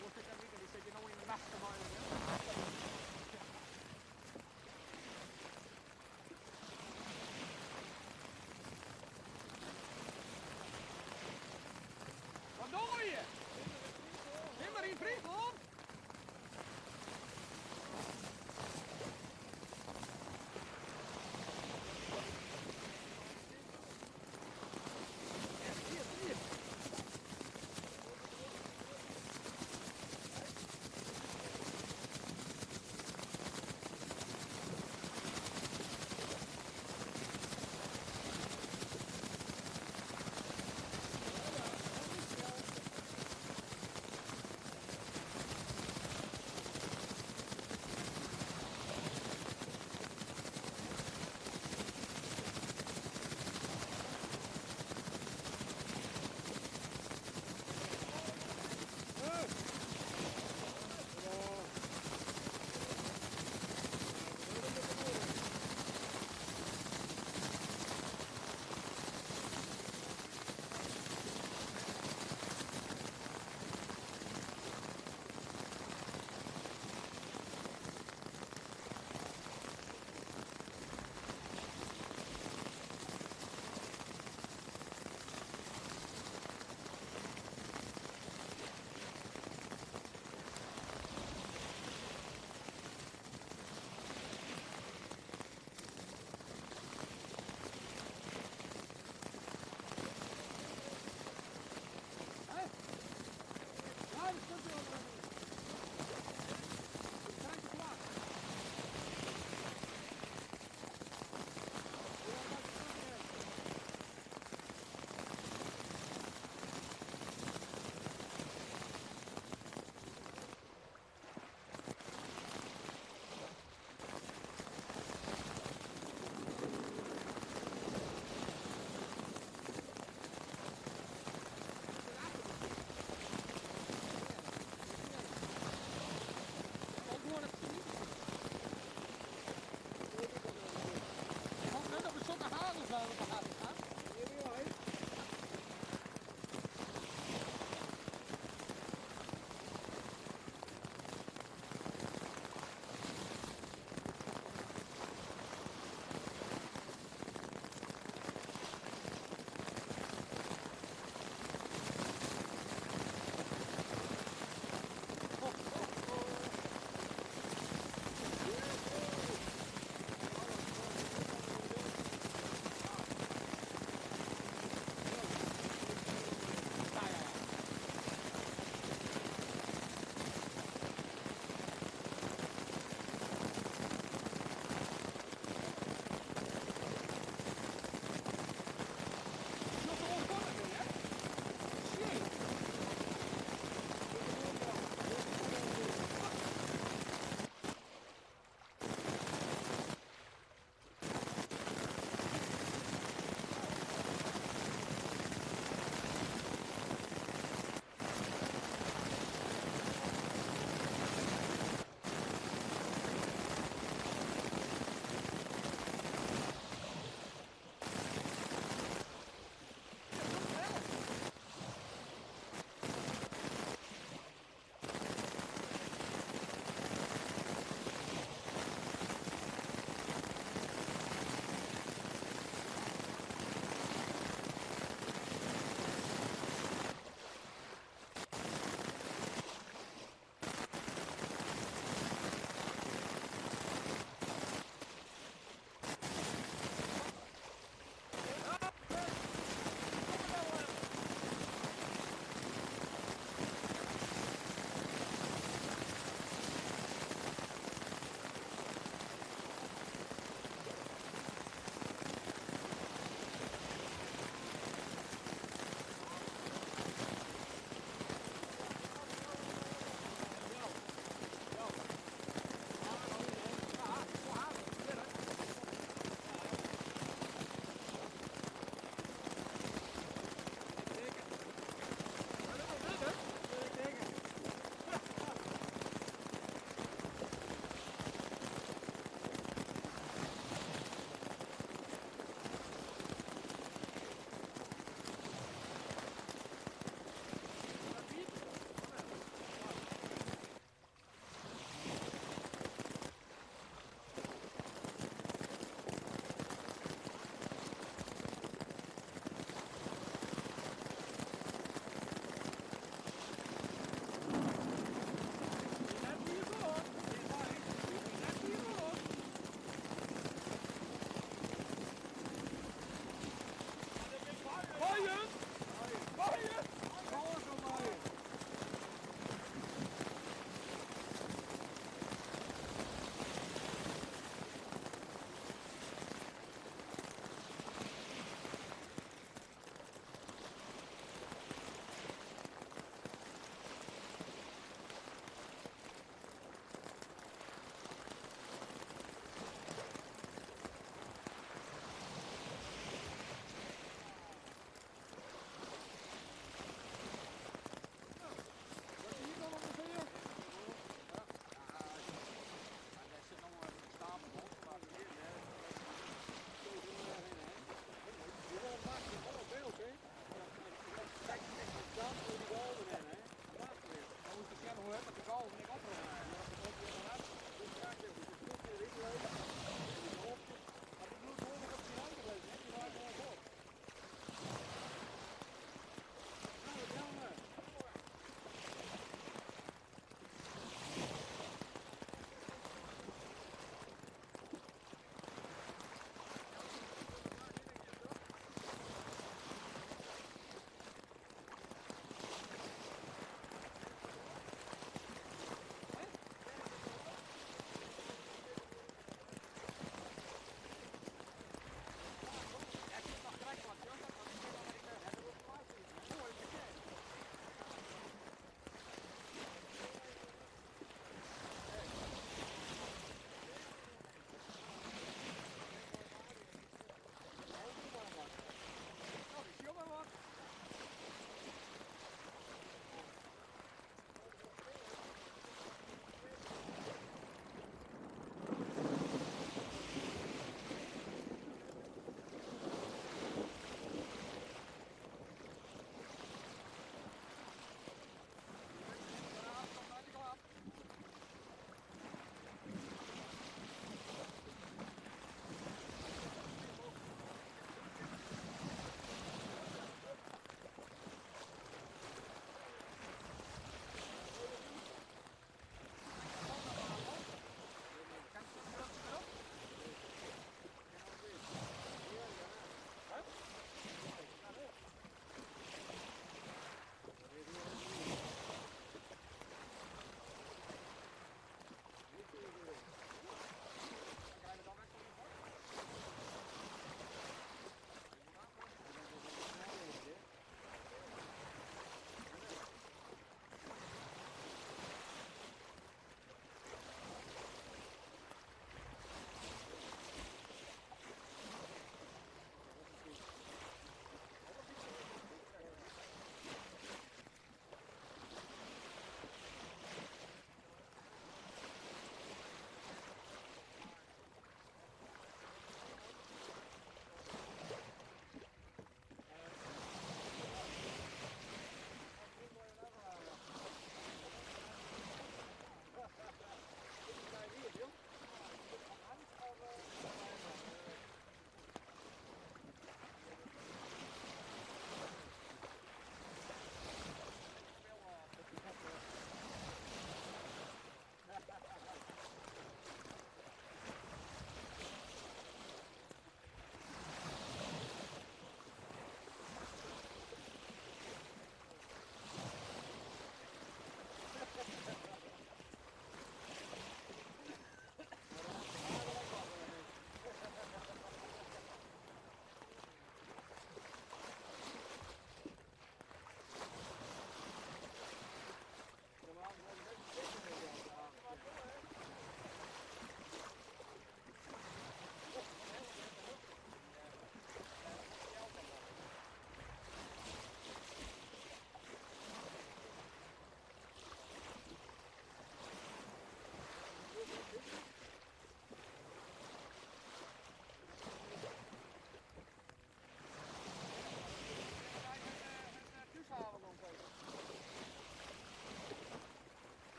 Wordt ik dan niet, die zit je nou in de nacht te maken. Wat doe je? Neem maar in Friesland.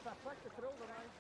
perfecte schilderij.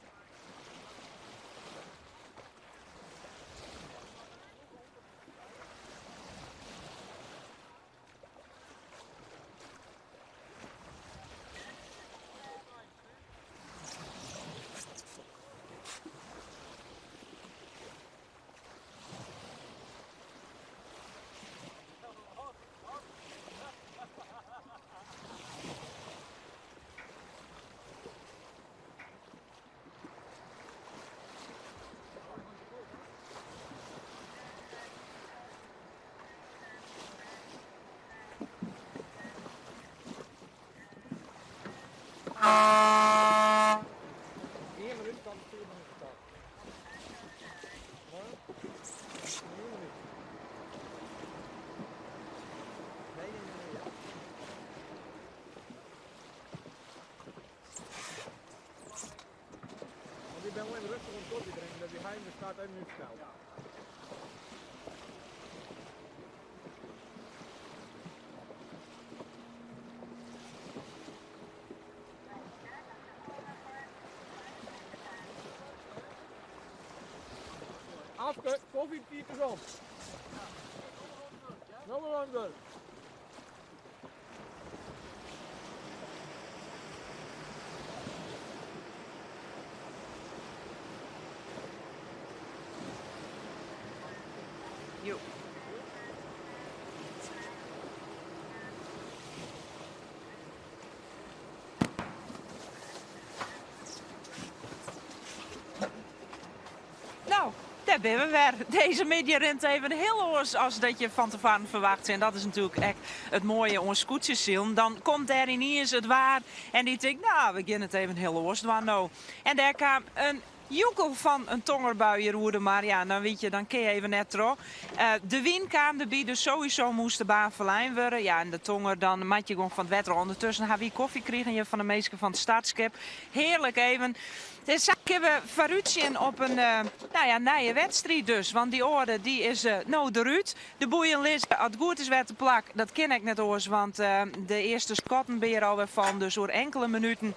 Ik ben gewoon rustig om koffie drinken, dat die heim staat even nu snel. Afke, koffiepiepers op. Nog een ander. Jo. Nou, daar ben we weer. Deze media rent even heel anders als dat je van tevoren verwacht. En dat is natuurlijk echt het mooie ons scootjes zien. Dan komt er ineens het waar en die denkt, nou, we beginnen het even heel anders doen nou. En daar kwam een joekel van een tongerbui roerde, maar ja, dan weet je, dan kun je even net terug. De wind kwam erbij, dus sowieso moest de baan verlijnd worden. Ja, en de tonger, dan maak je gewoon van het wetter. Ondertussen hebben we koffie kregen je van de meesten van het startskip. Heerlijk even. Dus hebben we vooruitzien op een nieuwe wedstrijd dus. Want die orde die is nou eruit. De boeien listen, als het goed is werd de plak, dat ken ik net oors. Want de eerste schotten ben je alweer van. Dus voor enkele minuten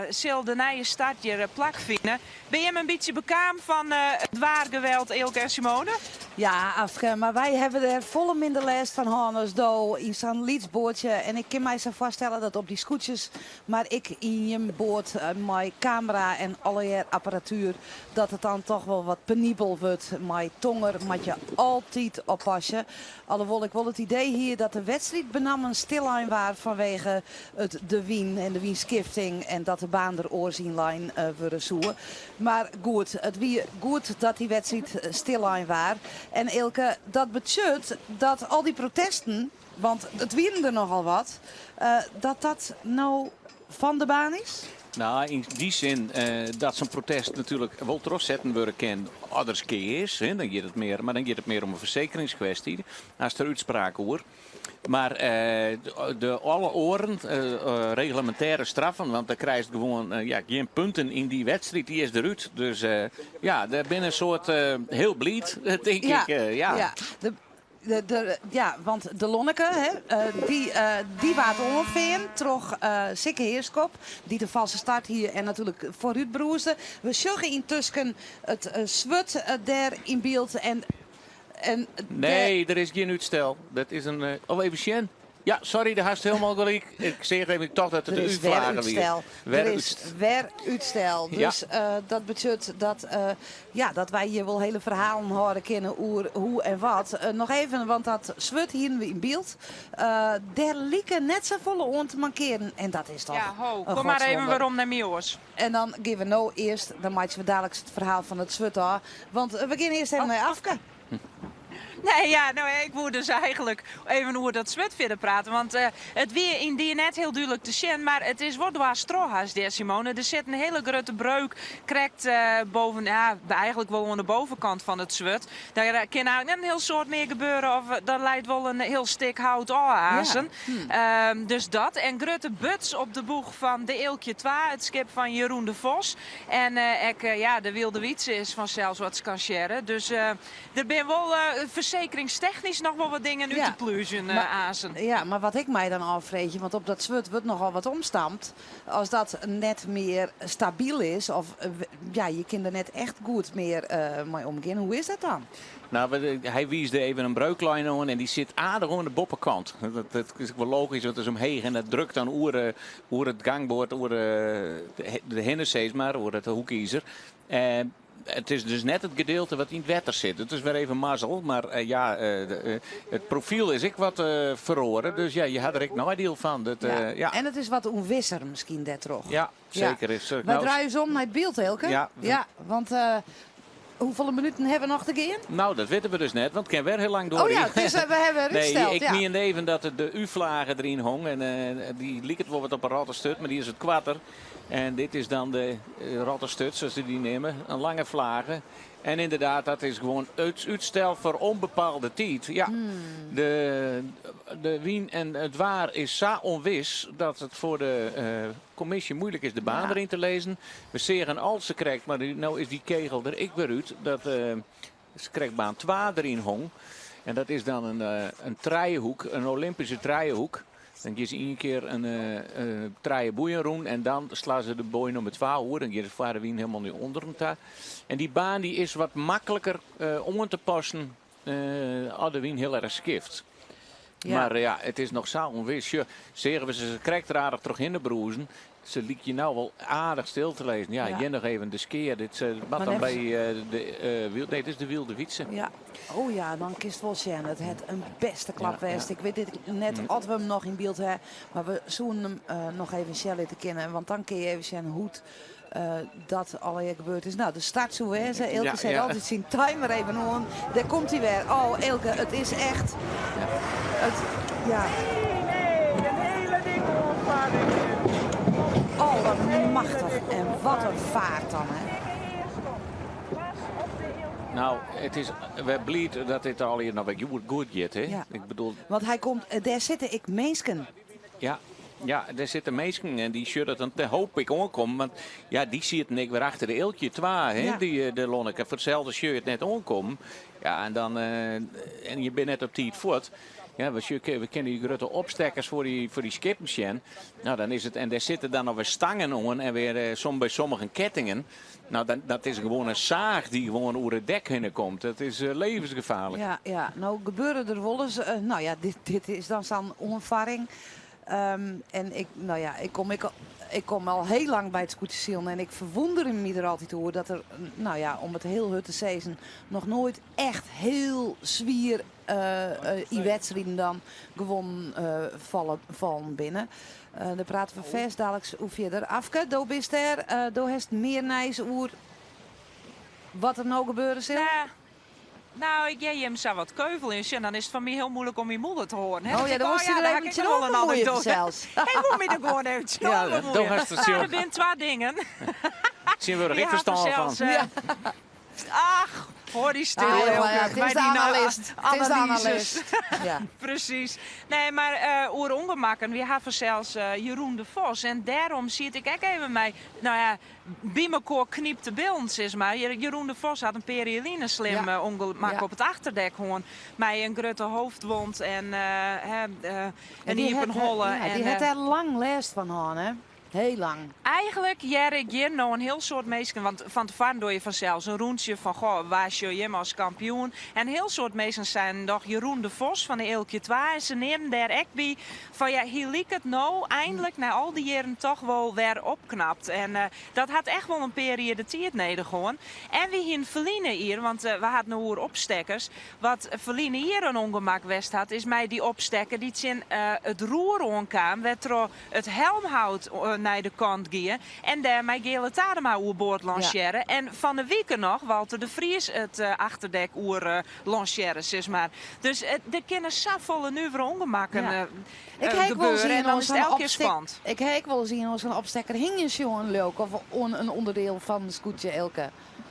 zal de nieuwe start je plak vinden. Ben je hem een beetje bekwaam van het waargeweld, Eelke en Simone? Ja, Afke, maar wij hebben er volle minder les van Hannes Do in zo'n lietsbootje. En ik kan mij zo voorstellen dat op die scootjes, maar ik in je boot mijn camera en allerlei apparatuur, dat het dan toch wel wat penibel wordt. Mijn tonger moet je altijd oppassen. Alhoewel ik wel het idee hier dat de wedstrijd benammen stilijn was vanwege de wien en de wienskifting en dat de baan er oorzienlijn worden zoeken. Maar goed, het wie goed dat die wedstrijd stilijn was. En Eelke, dat betekent dat al die protesten, want het wieren er nogal wat, dat nou van de baan is? Nou, in die zin dat zo'n protest natuurlijk wel terugzetten worden kan others keer is. Hè, dan gaat het meer, maar dan gaat het meer om een verzekeringskwestie. Als er uitspraken hoor. Maar de alle oren, reglementaire straffen, want dan krijg je gewoon geen punten in die wedstrijd, die is eruit. Dus ja, daar ben een soort heel blied, denk ik. Ja. Ja, want de Lonneke, die waard ongeveer, toch Sikke Heerskop, die de valse start hier en natuurlijk vooruit broesde. We zorgen intussen het zwut daar in beeld en nee, er is geen uitstel. Dat is een... Oh, even Sjen. Ja, sorry, daar hast helemaal gelijk. Ik zeg even toch dat het er de is weer uitstel. Er is weer uitstel. Ja. Dus dat betekent dat wij hier wel hele verhalen horen kennen hoe en wat. Nog even, want dat zwut hier in beeld. Daar lieken net zo volle on te mankeren. En dat is toch Ja, ho, een kom maar even godswonder. waarom naar Mioos. En dan geven we nou eerst, dan maken we dadelijk het verhaal van het zwut aan. Want we beginnen eerst even naar Afke. Nee, ja, nou, ik moet dus eigenlijk even over dat zwet verder praten. Want het weer in die net heel duidelijk te zien. Maar het is wat waar strohaas, der Simone. Er zit een hele grote breuk. Krijgt boven, ja, eigenlijk wel aan de bovenkant van het zwet. Daar kan nou net een heel soort meer gebeuren. Of dat leidt wel een heel stuk hout aanhazen. Ja. Dus dat. En grote buts op de boeg van de Eelkje 2. Het schip van Jeroen de Vos. En de Wilde Wietse is vanzelfs wat scancheren. Dus er ben wel verzekeringstechnisch nog wel wat dingen Ja, uit te pluizen, maar- Azen. Ja, maar wat ik mij dan afvreeg, want op dat zwart wordt nogal wat omstampt. Als dat net meer stabiel is, of ja, je kunt er net echt goed meer mee omgaan. Hoe is dat dan? Nou, hij wiesde even een breuklijn aan en die zit aardig aan de boppenkant. Dat is wel logisch, want het is omheen en dat drukt dan oer het gangboord, oer de hinderzees maar, oer het hoekiezer. Het is dus net het gedeelte wat in het wetter zit. Het is weer even mazzel, maar het profiel is ik wat verloren. Dus ja, je had er ik nooit deel van. Ja. En het is wat onwisser misschien, dat toch? Ja, zeker is. Wij draaien eens om naar het beeld, Elke. Ja. Want hoeveel minuten hebben we nog te gaan? Nou, dat weten we dus net, want het kan weer heel lang door. Oh ja, het is, we hebben Nee, ruststeld. ik meen even dat de U-vlagen erin hong. En die liep het wel wat op een rattenstut, maar die is het kwatter. En dit is dan de rattenstut, zoals ze die nemen. Een lange vlagen. En inderdaad, dat is gewoon uitstel voor onbepaalde tijd. Ja, de wien en het waar is zo onwis dat het voor de commissie moeilijk is de baan erin te lezen. We zeggen als ze krijgt, maar nou is die kegel er ik weer uit, dat ze krijgt baan 2 erin hong. En dat is dan een trijenhoek, een Olympische trijenhoek. Dan gaan ze één keer een traaie boeien roen en dan slaan ze de boeien om het 2 uur. Dan gaat de wien helemaal niet onder hem daar. En die baan die is wat makkelijker om te passen als de wien heel erg skift. Ja. Maar ja, het is nog zo onwis. Zeggen we ze krijgt er aardig terug in de broezen. Ze liet je nou wel aardig stil te lezen. Ja, Ja. je nog even de skeer. Dit wat dan dan bij nee, het is de wilde wietsen. Ja. Oh ja, dan kist wel zien. Het het een beste klap Ja, west. Ik weet dit net als we hem nog in beeld hebben. Maar we zoeken hem nog even snel te kennen. Want dan kun je even zien hoe dat al gebeurd is. Nou, de start zo is. Elke Ja, zet ja. altijd zijn timer even aan. Daar komt hij weer. Oh, Elke, het is echt... ja. Nee, een hele dikke ontvaring. Oh, wat machtig. En wat een vaart dan, hè. Nou, het is we blij dat dit al hier nog wat goed gaat, hè? Ja. Ik bedoel, Want hij komt... daar zitten ik mensen. ja, daar zitten mensen en die zullen dan te hoop ik aankomen. Want ja, die ziet ik weer achter de eeltje 2, hè? Ja. Die de Lonneke voor hetzelfde shirt net aankomen. Ja, en dan en je bent net op tijd voort. Ja, we kennen die grote opstekkers voor die skipmachine. Nou, dan is het en daar zitten dan nog weer stangen aan en weer bij sommige kettingen. Nou, dat is gewoon een zaag die gewoon over het dek heen komt. Dat is levensgevaarlijk. Ja, nou gebeuren er wel eens. Nou ja, dit is dan zo'n onvaring. En ik kom al heel lang bij het scootjesielen en ik verwonder me er altijd over dat er, nou ja, om het heel hut te zeggen, nog nooit echt heel zwier wedstrijden dan gewonnen vallen binnen. Daar praten we vast dadelijk hoe verder. Afke, do bist er, do heeft meer nijs over wat er nou gebeuren zal. Nou, ik geef hem zo wat keuvel in. En dan is het van mij heel moeilijk om je moeder te horen. Hè? Oh ja, dan moest je er heb eventjes ik wel op bemoeien anekdote. zelfs. Ik moet me er gewoon eventjes Ja, op dan bemoeien. hast het Nou, zo. er zijn 2 dingen. Zien we er Die geen had verstand van. zelfs, ach, hoor die stil. Ah, Elke. ja, het is Bij de die analist. Het is de analyses. analist. Ja. Precies. Nee, maar oer ongemakken. We hebben zelfs Jeroen de Vos. En daarom zie ik ook even mij. Nou ja, Biemerkoor kniept de beeld, is maar. Jeroen de Vos had een perioline slim ongemak Ja. op het achterdek gewoon. Met een grote hoofdwond en En die op een holle. Ja, die en, had er lang last van aan, hè? Heel lang. Eigenlijk ik je nou een heel soort mensen, want van tevoren doe je vanzelf een roentje van goh, waar je je als kampioen. En een heel soort mensen zijn nog Jeroen de Vos van de Eelkje 2 en ze nemen daar echt bij van ja, hier liep het nou eindelijk na al die jaren toch wel weer opknapt. En dat had echt wel een periode tijd neder gewoon. En we hier Verline hier, want we hadden nu opstekkers. Wat Verline hier een ongemak west had, is mij die opstekker die in het roer onkwam, werd er het helmhout naar de kant gaan en daar mijn gele Tadema oerboord lanceren. En van de weken nog Walter de Vries het achterdek oer lanceren, zeg maar. Dus er kunnen zoveel nuivere ongemakken Ja. Ik heb wel gebeuren en zien dan is het elke keer opstek. spannend. Ik heb wel zien als een opstekker hing je zo'n leuk of een onderdeel van de scootje Elke.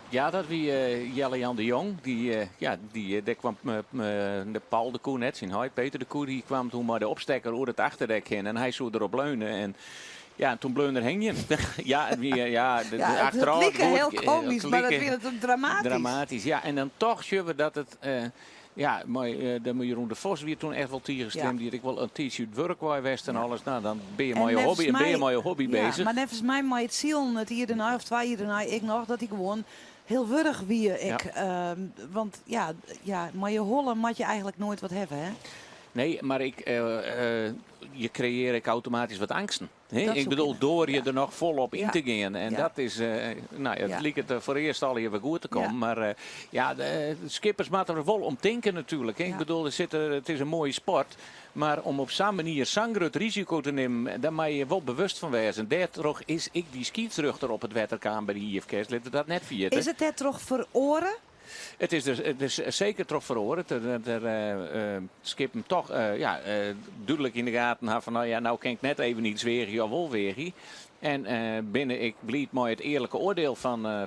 Ja, dat wie Jelle-Jan de Jong. Daar kwam de Paul de Koe net, zijn huid, Peter de Koe, die kwam toen maar de opstekker over het achterdek heen en hij zou erop leunen en ja, toen bleun er hing je. Het liep heel komisch, maar dat vind ik dramatisch. Dramatisch, ja. En dan toch zien we dat het Ja, maar de Jeroen de Vos weer toen echt wel tegenstemd. Die ik wel een t-shirt werk waar west en alles. Nou, dan ben je En maar je hobby, nevens ben je mij- maar je hobby bezig. Maar nevens mij maar het ziel het hier daarna of 2 jaar daarna ik nog dat ik gewoon heel wurg wie ik. Want maar je hollen moet je eigenlijk nooit wat hebben, hè? Nee, maar je creëert automatisch wat angsten. Hè? Dat Ik zoek bedoel, je. door je Ja. er nog volop in Ja. te gaan. En Ja. dat is, het Ja. lijkt het voor eerst al even goed te komen. Ja. Maar de skippers moeten er wel om denken natuurlijk. Hè? Ja. Ik bedoel, het is een mooie sport. Maar om op zo'n manier zo'n groot risico te nemen, daar moet je wel bewust van wezen. Daardoor is ik die skietruchter op het wetterkaan bij de IFK's. Laten we dat net vieren. Is het net toch voor oren? Het is zeker toch verhoord. Skip hem toch duidelijk in de gaten had van nou kan ik net even niet zweren of wel weer. En binnen ik blieb mooi het eerlijke oordeel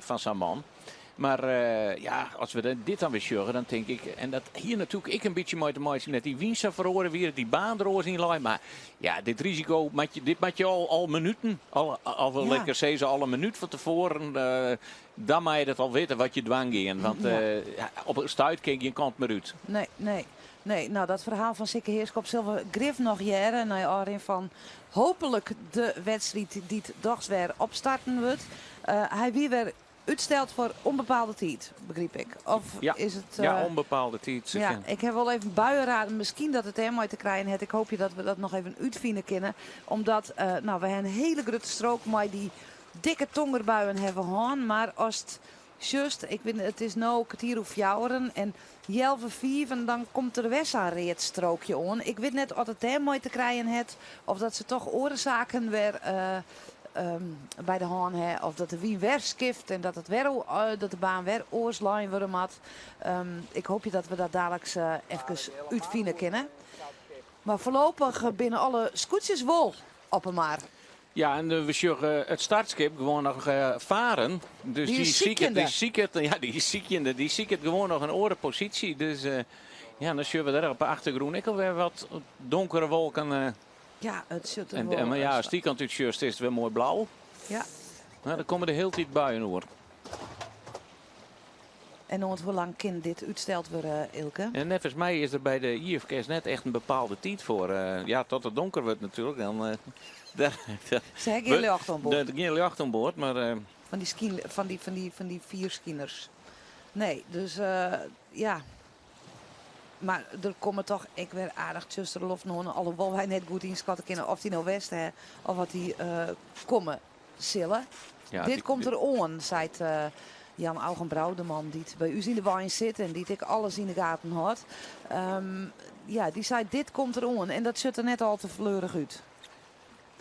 van zo'n man. Maar als we dit dan weer sjuggen, dan denk ik, en dat hier natuurlijk ik een beetje mooi te maken net die winst verhoren weer, die baan erover in lijn. Maar ja, dit risico, dit maak je al minuten, al wel lekker zeggen, al een minuut van tevoren. Dan moet je dat al weten wat je dwang ging. Want op een stuit keek je een kant meer uit. Nee, nou dat verhaal van Sikke Heerskop zullen we grif nog jaren. Nou ja, Arjen van hopelijk de wedstrijd die het dags weer opstarten wordt. Hij weer uitstelt voor onbepaalde tijd, begreep ik. Of is het... onbepaalde tijd. Ja, ik heb wel even buienraden. Misschien dat het helemaal te krijgen heeft. Ik hoop je dat we dat nog even uitvinden kunnen. Omdat we hebben een hele grote strook met die dikke tongerbuien hebben gehad. Maar als het just, ik weet het is nou kwartier of jouweren en 11:05 en dan komt er weer zo'n reetstrookje aan. Ik weet net of het helemaal te krijgen heeft. Of dat ze toch oorzaken weer... bij de haan hè, of dat de wie weer skift en dat dat de baan weer oorslijn worden had. Ik hoop je dat we dat dadelijk even uitvinden kunnen. Maar voorlopig binnen alle scootjes wol op hem maar. Ja, en we zullen het startskip gewoon nog varen. Dus Die is ziekende. Die ziek het gewoon nog een orenpositie. Dus dan zullen we daar op de achtergrond ik alweer wat donkere wolken. Ja, het zit er En, wel. maar ja, als die kant uit just is het weer mooi blauw. Ja. Nou, dan komen de hele tijd buien hoor. En hoe lang kan dit uitsteld worden, Ilke? En net als mij is er bij de IFK's net echt een bepaalde tijd voor. Tot het donker wordt natuurlijk. Dan, Ze hebben geen lucht aan boord. Er geen lucht aan boord, maar... Van die 4 skinners. Nee, dus ja. Maar er komen toch ik weer aardig tussen de lof nog. Alhoewel wij net goed inschatten kunnen of die nou west hè, of wat die komen zullen. Ja, Dit komt er aan, zei Jan Augenbrouw, de man die bij u in de wijn zit en die ik alles in de gaten had. Die zei dit komt er aan en dat ziet er net al te fleurig uit.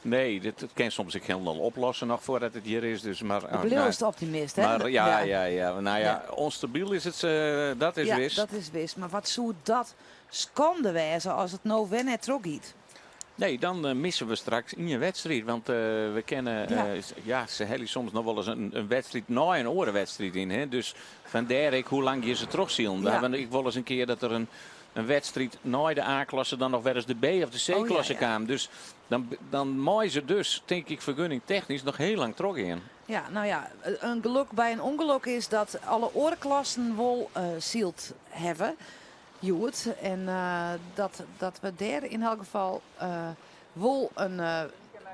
Nee, dit kan soms ik helemaal oplossen nog voordat het hier is. Dus, maar, De Bleel is de optimist, hè? Maar ja. Nou ja, onstabiel is het, dat is wist. Ja, dat is wist. Maar wat zou dat schande wezen als het nou weer net teruggaat? Nee, dan missen we straks in je wedstrijd. Want we kennen, ze hebben soms nog wel eens een wedstrijd na een orenwedstrijd in. Hè? Dus vandaar hoe lang je ze terugzien. Ja. Ik wil eens een keer dat er een wedstrijd na de A-klasse dan nog wel eens de B of de C-klasse kwam. Dus dan mooi ze dus, denk ik, vergunning technisch nog heel lang terug in. Ja, nou ja, een geluk bij een ongeluk is dat alle oorklassen wel zield hebben. Joet. En dat we daar in elk geval wel een,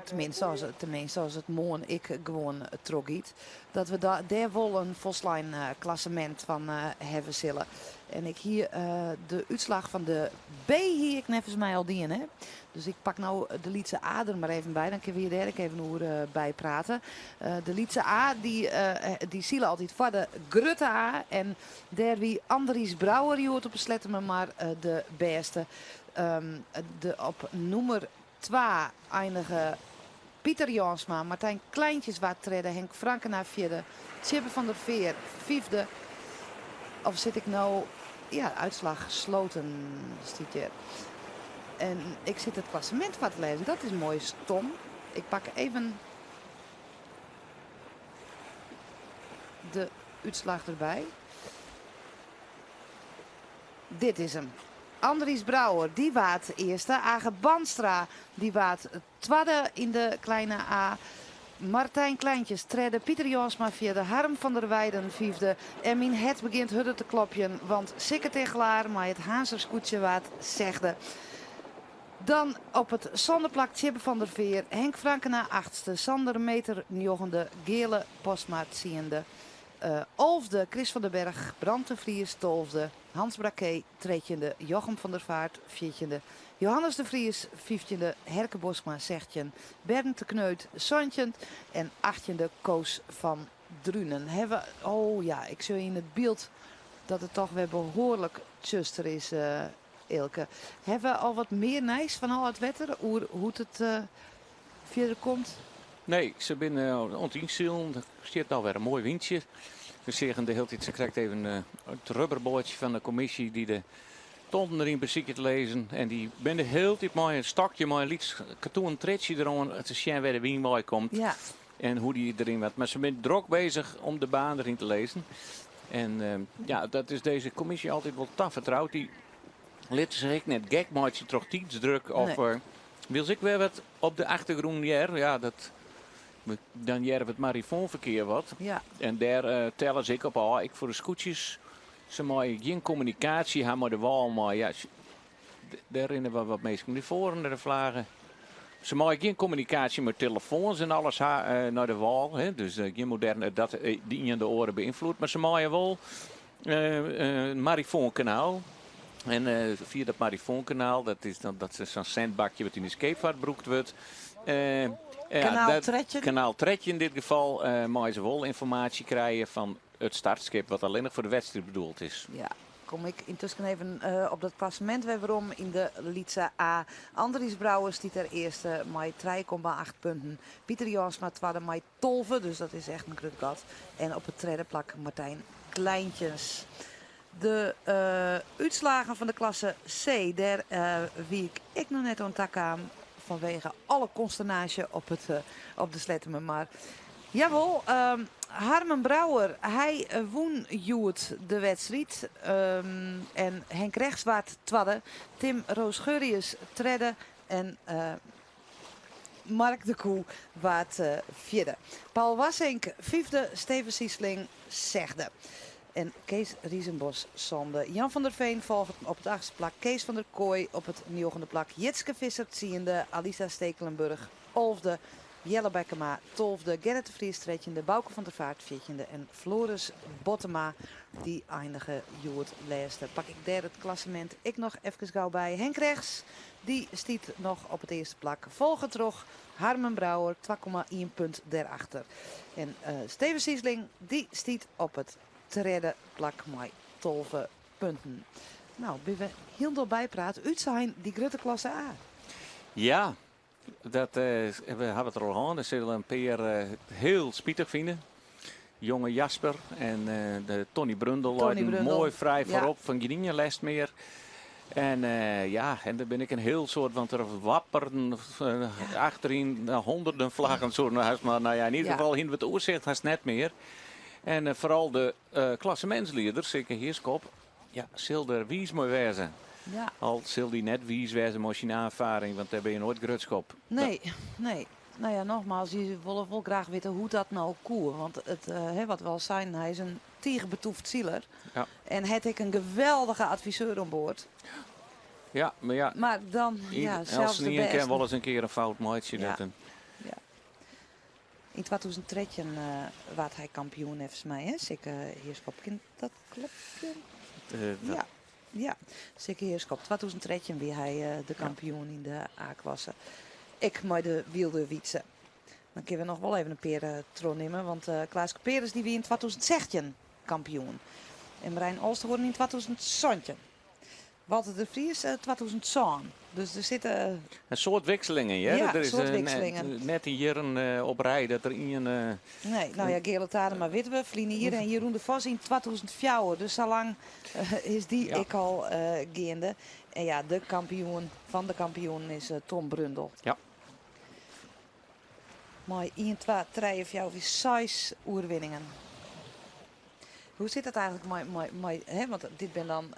tenminste als het morgen ik gewoon teruggiet, dat we daar wel een volslijn klassement van hebben zullen. En ik hier de uitslag van de B hier ik nevens mij al dien. Hè? Dus ik pak nou de Lietse A er maar even bij. Dan kunnen we hier daar even over bij praten. De Lietse A die zielen altijd voor de Grutte A. En daar wie Andries Brouwer je hoort op een sletten maar de beste. Op nummer 2 eindigen Pieter Jansma, Martijn Kleintjes wat treden, Henk Frankenaar vierde, Tjibbe van der Veer vijfde. Of zit ik nou, ja, uitslag gesloten stiet hier. En ik zit het klassement wat te lezen, dat is mooi stom. Ik pak even de uitslag erbij. Dit is hem. Andries Brouwer, die waard eerste. Age Banstra, die waard tweede in de kleine A. Martijn Kleintjes tredde, Pieter Jansma vierde, Harm van der Weijden vijfde. En mijn het begint hudden te klopjen, want Sikke Tegelaar, maar het Hazerskoetje wat zegde. Dan op het zonneplak Tjibbe van der Veer, Henk Frankena achtste, Sander Meter njoggende, Gele Postmaat ziende. Olfde, Chris van den Berg, Brand de Vries, tolfde, Hans Braké, treetjende, Jochem van der Vaart, viertjende, Johannes de Vries, vijftjende, Herke Bosma, zestjen, Bernd de Kneut, zoontje en achtjende, Koos van Drunen. Oh ja, ik zie in het beeld dat het toch weer behoorlijk tjuster is, Ilke. Hebben we al wat meer nijs van al het wetter, hoe het verder komt? Nee, ze binnen ontienziel. Er zit alweer een mooi windje. We zeggen de hele tijd, ze krijgt even het rubberboordje van de commissie die de tonden erin bezieken te lezen. En die ben de hele tijd mooi een stokje, mooi een lied katoen tretje erom. Het is zien waar de wind mooi komt. Ja. En hoe die erin werd. Maar ze zijn druk bezig om de baan erin te lezen. En ja, dat is deze commissie altijd wel taf vertrouwd. Die liet zich net gek maatje toch iets druk. Of wil ik weer wat op de achtergrond hier. Ja, dat... Dan jerf het marifoonverkeer wat. Ja. En daar tellen ze ik op. Ik voor de scootjes. Ze maken geen communicatie hebben met de wal. Maar ja, daar rennen we wat mensen naar voren naar de vlagen. Ze maken geen communicatie met telefoons en alles naar de wal. Hè. Dus geen moderne dat die in de oren beïnvloedt. Maar ze maken wel een marifoonkanaal. En via dat marifoonkanaal, dat is zo'n zandbakje wat in de scheepvaart gebruikt wordt. Kanaal Tretje in dit geval, maar ze wel informatie krijgen van het startschip wat alleen nog voor de wedstrijd bedoeld is. Ja, kom ik intussen even op dat klassement weer waarom in de Lietse A. Andries Brouwers die ter eerste met 3,8 punten. Pieter Jansma tweede met 12, dus dat is echt een krutgat. En op het tweede plak Martijn Kleintjes. De uitslagen van de klasse C, daar wie ik nog net aan tak aan. Vanwege alle consternage op de Slettemer. Maar jawel, Harmen Brouwer, hij won Joet de wedstrijd. En Henk Rechtswaard tweede. Tim Roosgeurius tredde. En Mark de Koe waard vierde. Paul Wassink vijfde. Steven Siesling zesde. En Kees Riesenbos zonde. Jan van der Veen volgt op het achtste plak. Kees van der Kooi op het negende plak. Jitske Visser ziende. Alisa Stekelenburg elfde. Jelle Bekkema tolfde. Gerrit de Vries trettjende. Bouke van der Vaart veertjende. En Floris Bottema die eindige Joert leeste. Pak ik derde het klassement. Ik nog even gauw bij. Henk Rechts die stiet nog op het eerste plak. Volgend terug Harmen Brouwer 2,1 punt daarachter. En Steven Siesling die stiet op het tweede plak met 12 punten. Nou, ben we heel door bijpraten. Uit zijn die grote klasse A. Ja, dat, we hebben het er al aan. Dat zullen een paar heel spietig vinden. Jonge Jasper en de Tony Brundel. Mooi vrij voorop van Grinje les meer. En ja, en dan ben ik een heel soort, want er wapperen achterin honderden vlaggen. Maar nou ja, in ieder geval in het oorzicht has net meer. En vooral de klassementsleiders, zeker Heerskop, ja, zal er wies mooi wezen. Ja. Al zal die net wies wezen met je ervaring, want daar ben je nooit grutskop. Nee. Nou ja, nogmaals, je willen wel graag weten hoe dat nou koer. Want het, wat wel zijn, hij is een tegenbetoefd zieler. Ja. En het ik een geweldige adviseur aan boord. Ja, maar ja. Maar dan, ja, zelfs de beste. beste. Wel eens een keer een fout maatje. Ja. In 2013 werd hij kampioen, volgens mij. Hè? Zeker Heerskop. Dat klopt. Ja. Zeker Heerskop. 2013 weer hij de kampioen in de A-klasse. Ik met de wilde wietsen. Dan kunnen we nog wel even een paar troon nemen. Want Klaas Peres die wie in 2016 kampioen. En Marijn Olsterhoorn in 2017. Walter de Vries 2010. Dus er zitten... Een soort wisselingen, ja? Ja, er is soort wisselingen. net een jaren op rij dat er een... Nee, nou ja, Gerald Adema weten we. Vliegen hier en Jeroen de Vos in 2004. Dus zo lang is die ik al gaande. En ja, de kampioen van de kampioen is Tom Brundel. Ja. Maar 1, 2, 3 of jou 6 oerwinningen. Hoe zit het eigenlijk met want dit ben dan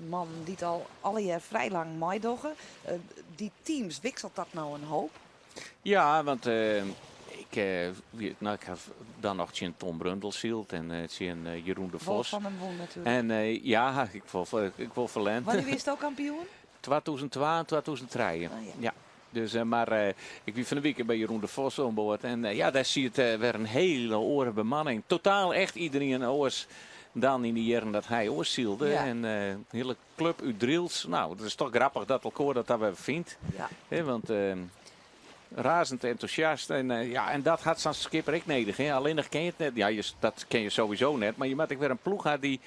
man die het al alle jaar vrij lang meedoggen. Die teams, wisselt dat nou een hoop? Ja, want ik ik heb dan nog Tjen Tom Brundelsielt en Tjen Jeroen de Wolf Vos. van den Boen natuurlijk. En ja, ik wil verlend. Wanneer wist je ook kampioen? 2002 en 2003. Oh, ja. Ja. Dus, maar ik ben van de week bij Jeroen de Vos aan boord. En ja, daar zie je het weer een hele oren bemanning. Totaal echt iedereen oors dan in die jaren dat hij oorzielde. Ja. En een hele club uit Driels. Nou, het is toch grappig dat elkaar dat we vindt. Ja. Want razend enthousiast. En, ja, en dat had zo'n skipper ik nodig. Hè. Alleen nog ken je het net. Ja, dat ken je sowieso net. Maar je moet ook weer een ploeg had die...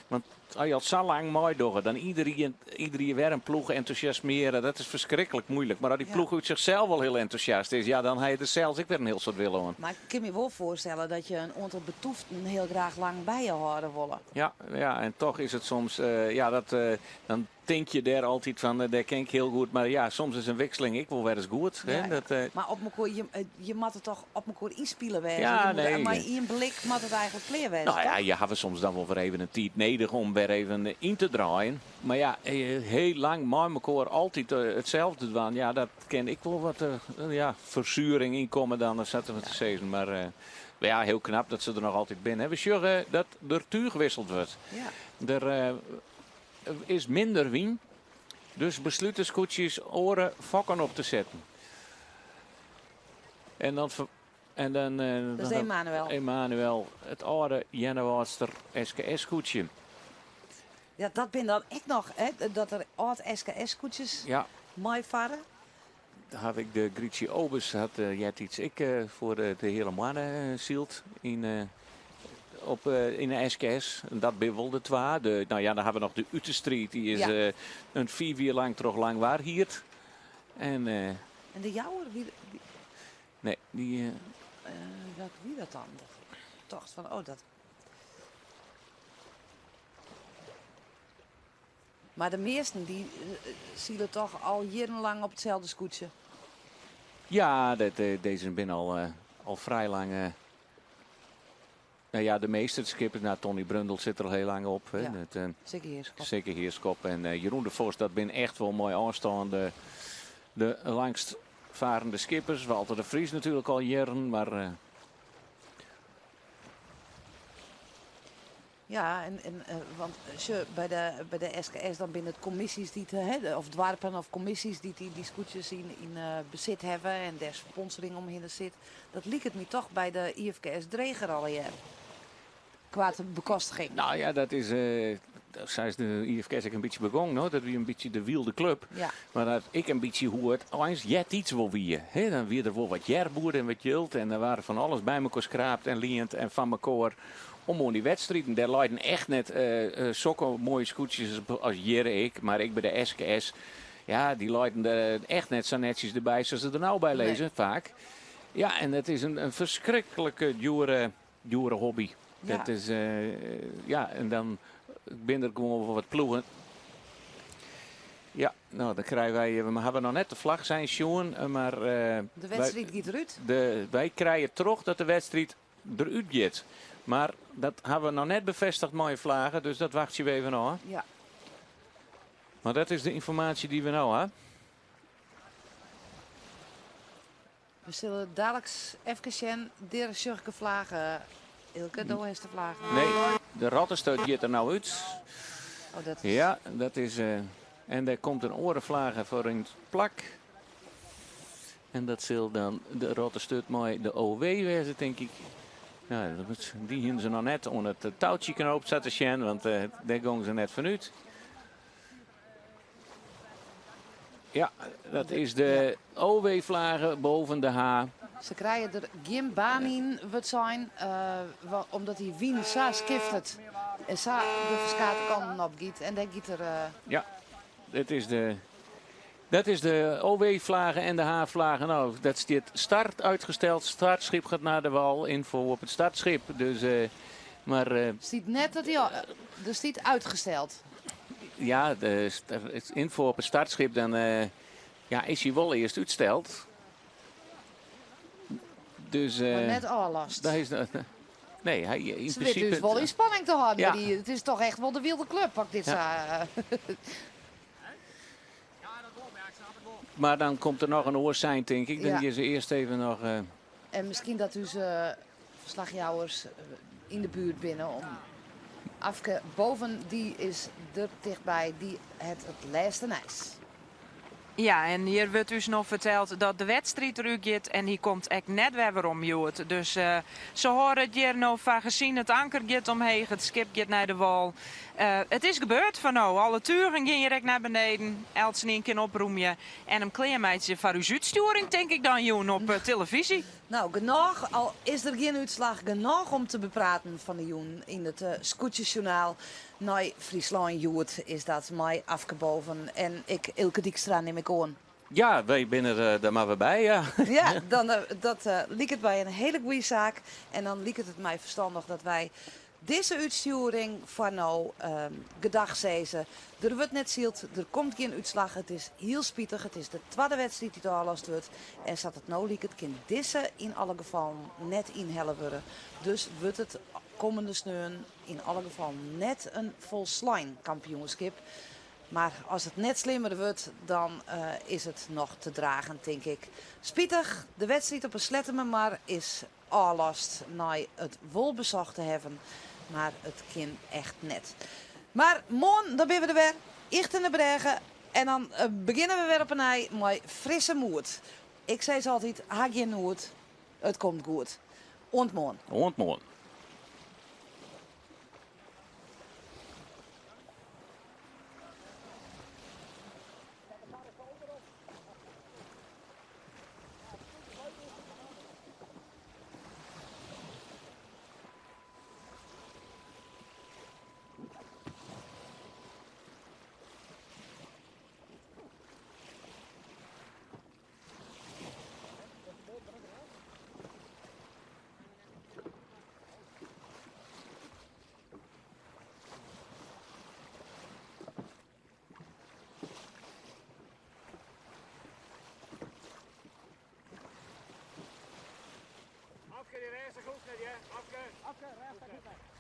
Want als je al zo lang mooi doet, dan iedereen weer een ploeg enthousiasmeren. Dat is verschrikkelijk moeilijk. Maar als die ploeg uit zichzelf wel heel enthousiast is, ja, dan heb je er zelfs ik weer een heel soort willen aan. Maar ik kan me wel voorstellen dat je een aantal betoefden heel graag lang bij je houden willen. Ja, en toch is het soms, dan denk je daar altijd van, daar ken ik heel goed. Maar ja, soms is een wisseling ik wil weer eens goed. Ja, Hè? Dat, maar op elkaar, je moet het toch op elkaar inspelen wezen. Ja, Je moet- nee. Maar in blik moet het eigenlijk clear wezen, nou ja, toch? je hebt soms dan wel weer even een tijd nodig om weer even in te draaien. Maar ja, heel lang met elkaar altijd hetzelfde doen. Ja, dat ken ik wel wat verzuring inkomen dan zetten we te zeggen. Maar ja, heel knap dat ze er nog altijd binnen. We zorgen dat er tuur gewisseld wordt. Ja. Er is minder wien. Dus besluiten scootjes oren fokken op te zetten. En dan... Dat is Emanuel. Emanuel, het oude Jennewaardster SKS-koetsje. Ja, dat ben dan ik nog, hè, dat er oud SKS-koetjes Ja, mooi varen. daar had ik de Grietje Obers, had iets voor de hele mannen zielt in de SKS. En dat ben wel de twa. Nou ja, dan hebben we nog de Utenstreet, die is een 4 jaar lang toch lang waar hier. En En de jouwer, nee, die... wie dat dan? Toch van, oh dat. Maar de meesten die zielen toch al jarenlang op hetzelfde scootje. Ja, deze ben al vrij lang. Nou ja, de meeste skippers, nou, Tony Brundel zit er al heel lang op. Hè. Ja. Het, Zeker zeker Heerskop en Jeroen de Vos, dat ben echt wel mooi aanstaande. De langstvarende skippers. Walter de Vries natuurlijk al jaren, maar... Ja, want als je bij de SKS dan binnen het commissies die of dwarpen of commissies die scootjes in bezit hebben en daar sponsoring omheen zit. Dat liep het me toch bij de IFKS Dreger al jaren. Qua de bekostiging. Nou ja, dat is... Zij is de IFKS ook een beetje begonnen, hoor. Dat is een beetje de wilde club. Ja. Maar dat ik een beetje hoe het eens jet iets wil wie. Dan weer er wel wat jerboer en wat jilt. En er waren van alles bij elkaar schraapt en liend en van elkaar om die wedstrijden. Daar leiden echt net zulke mooie scootjes als jere ik. Maar ik bij de SKS, ja, die leiden er echt net zo netjes erbij zoals ze er nou bij lezen, vaak. Ja, en het is een verschrikkelijke dure hobby. Ja. Dat is, en dan ben er gewoon wel wat ploegen. Ja, nou dan krijgen wij, we hebben nog net de vlag zijn Sjoen, maar De wedstrijd gaat eruit. wij krijgen terug dat de wedstrijd eruit gaat. Maar dat hebben we nog net bevestigd, mooie vlaggen, dus dat wacht je weer even aan. Ja. Maar dat is de informatie die we nou hebben. We zullen dadelijk even zien, de zulke vlagen. Ilke, daar is de vlagen. Nee, de rattenstoot gaat er nou uit. Oh, dat is... Ja, dat is... en er komt een orenvlager voor een plak. En dat zal dan de rattenstoot mooi de OW wezen, denk ik. Nou, die hebben ze nog net onder het touwtje knoop zetten, Sjen, want daar gaan ze net vanuit. Ja, dat is de OW-vlagen boven de H. Ze krijgen er geen baan in, wat zijn, omdat die wien zo skift en zo de verschillende kanten op gaat. En dan gaat er... Ja, dat is de OW-vlagen en de H-vlagen. Nou, dat is dit start uitgesteld. Startschip gaat naar de wal. Info op het startschip. Dus, maar... Ziet net dat hij er staat uitgesteld. Ja, de info op het startschip, dan is hij wel eerst uitgesteld. Dus, Maar net alles. dat is, nee, hij in Ze principe... weten dus wel in spanning te houden. Ja. Het is toch echt wel de wilde club, pak dit Ja, dat wel, maar ik snap het wel. Maar dan komt er nog een oorzijn, denk ik. Dan Ja. die ze eerst even nog En misschien dat onze verslagjouwers in de buurt binnen om Afke boven die is er dichtbij die het laatste ijs. Ja, en hier wordt dus nog verteld dat de wedstrijd eruit gaat en die komt echt net weer waarom, Joet. Dus ze horen het hier nog van gezien, het anker gaat omheen, het schip gaat naar de wal. Het is gebeurd van nou, alle turen gaan direct naar beneden, Elsen een keer oproemje en een klein meidje van uw uitsturing, denk ik dan, Joen, op televisie. Nou, genoeg, al is er geen uitslag, genoeg om te bepraten van de Joen in het Scootjesjournaal. Nee, Friesland Joet is dat mij afgeboven en ik, Ilke Dijkstra, neem ik aan. Ja, wij binnen er maar weer bij, ja. Ja, dan liep het bij een hele goede zaak en dan liep het mij verstandig dat wij deze uitsturing van nou gedag zezen. Er wordt net zield, er komt geen uitslag. Het is heel spietig. Het is de tweede wedstrijd die doorlast wordt. En zat het nou liek het kind deze in alle gevallen net in helle worden. Dus wordt het komende sneun in alle gevallen net een vol slime kampioenschap. Maar als het net slimmer wordt, dan is het nog te dragen, denk ik. Spietig, de wedstrijd op een slettemer, maar is allast naar het wolbezocht te hebben. Maar het kan echt net. Maar morgen, dan ben we er weer. Echt in de bergen. En dan beginnen we weer op een ei met frisse moed. Ik zei ze altijd, haak je nood. Het komt goed. Ontmoen. Ontmoet. Afke, die reis goed met je. Afke, reis goed met.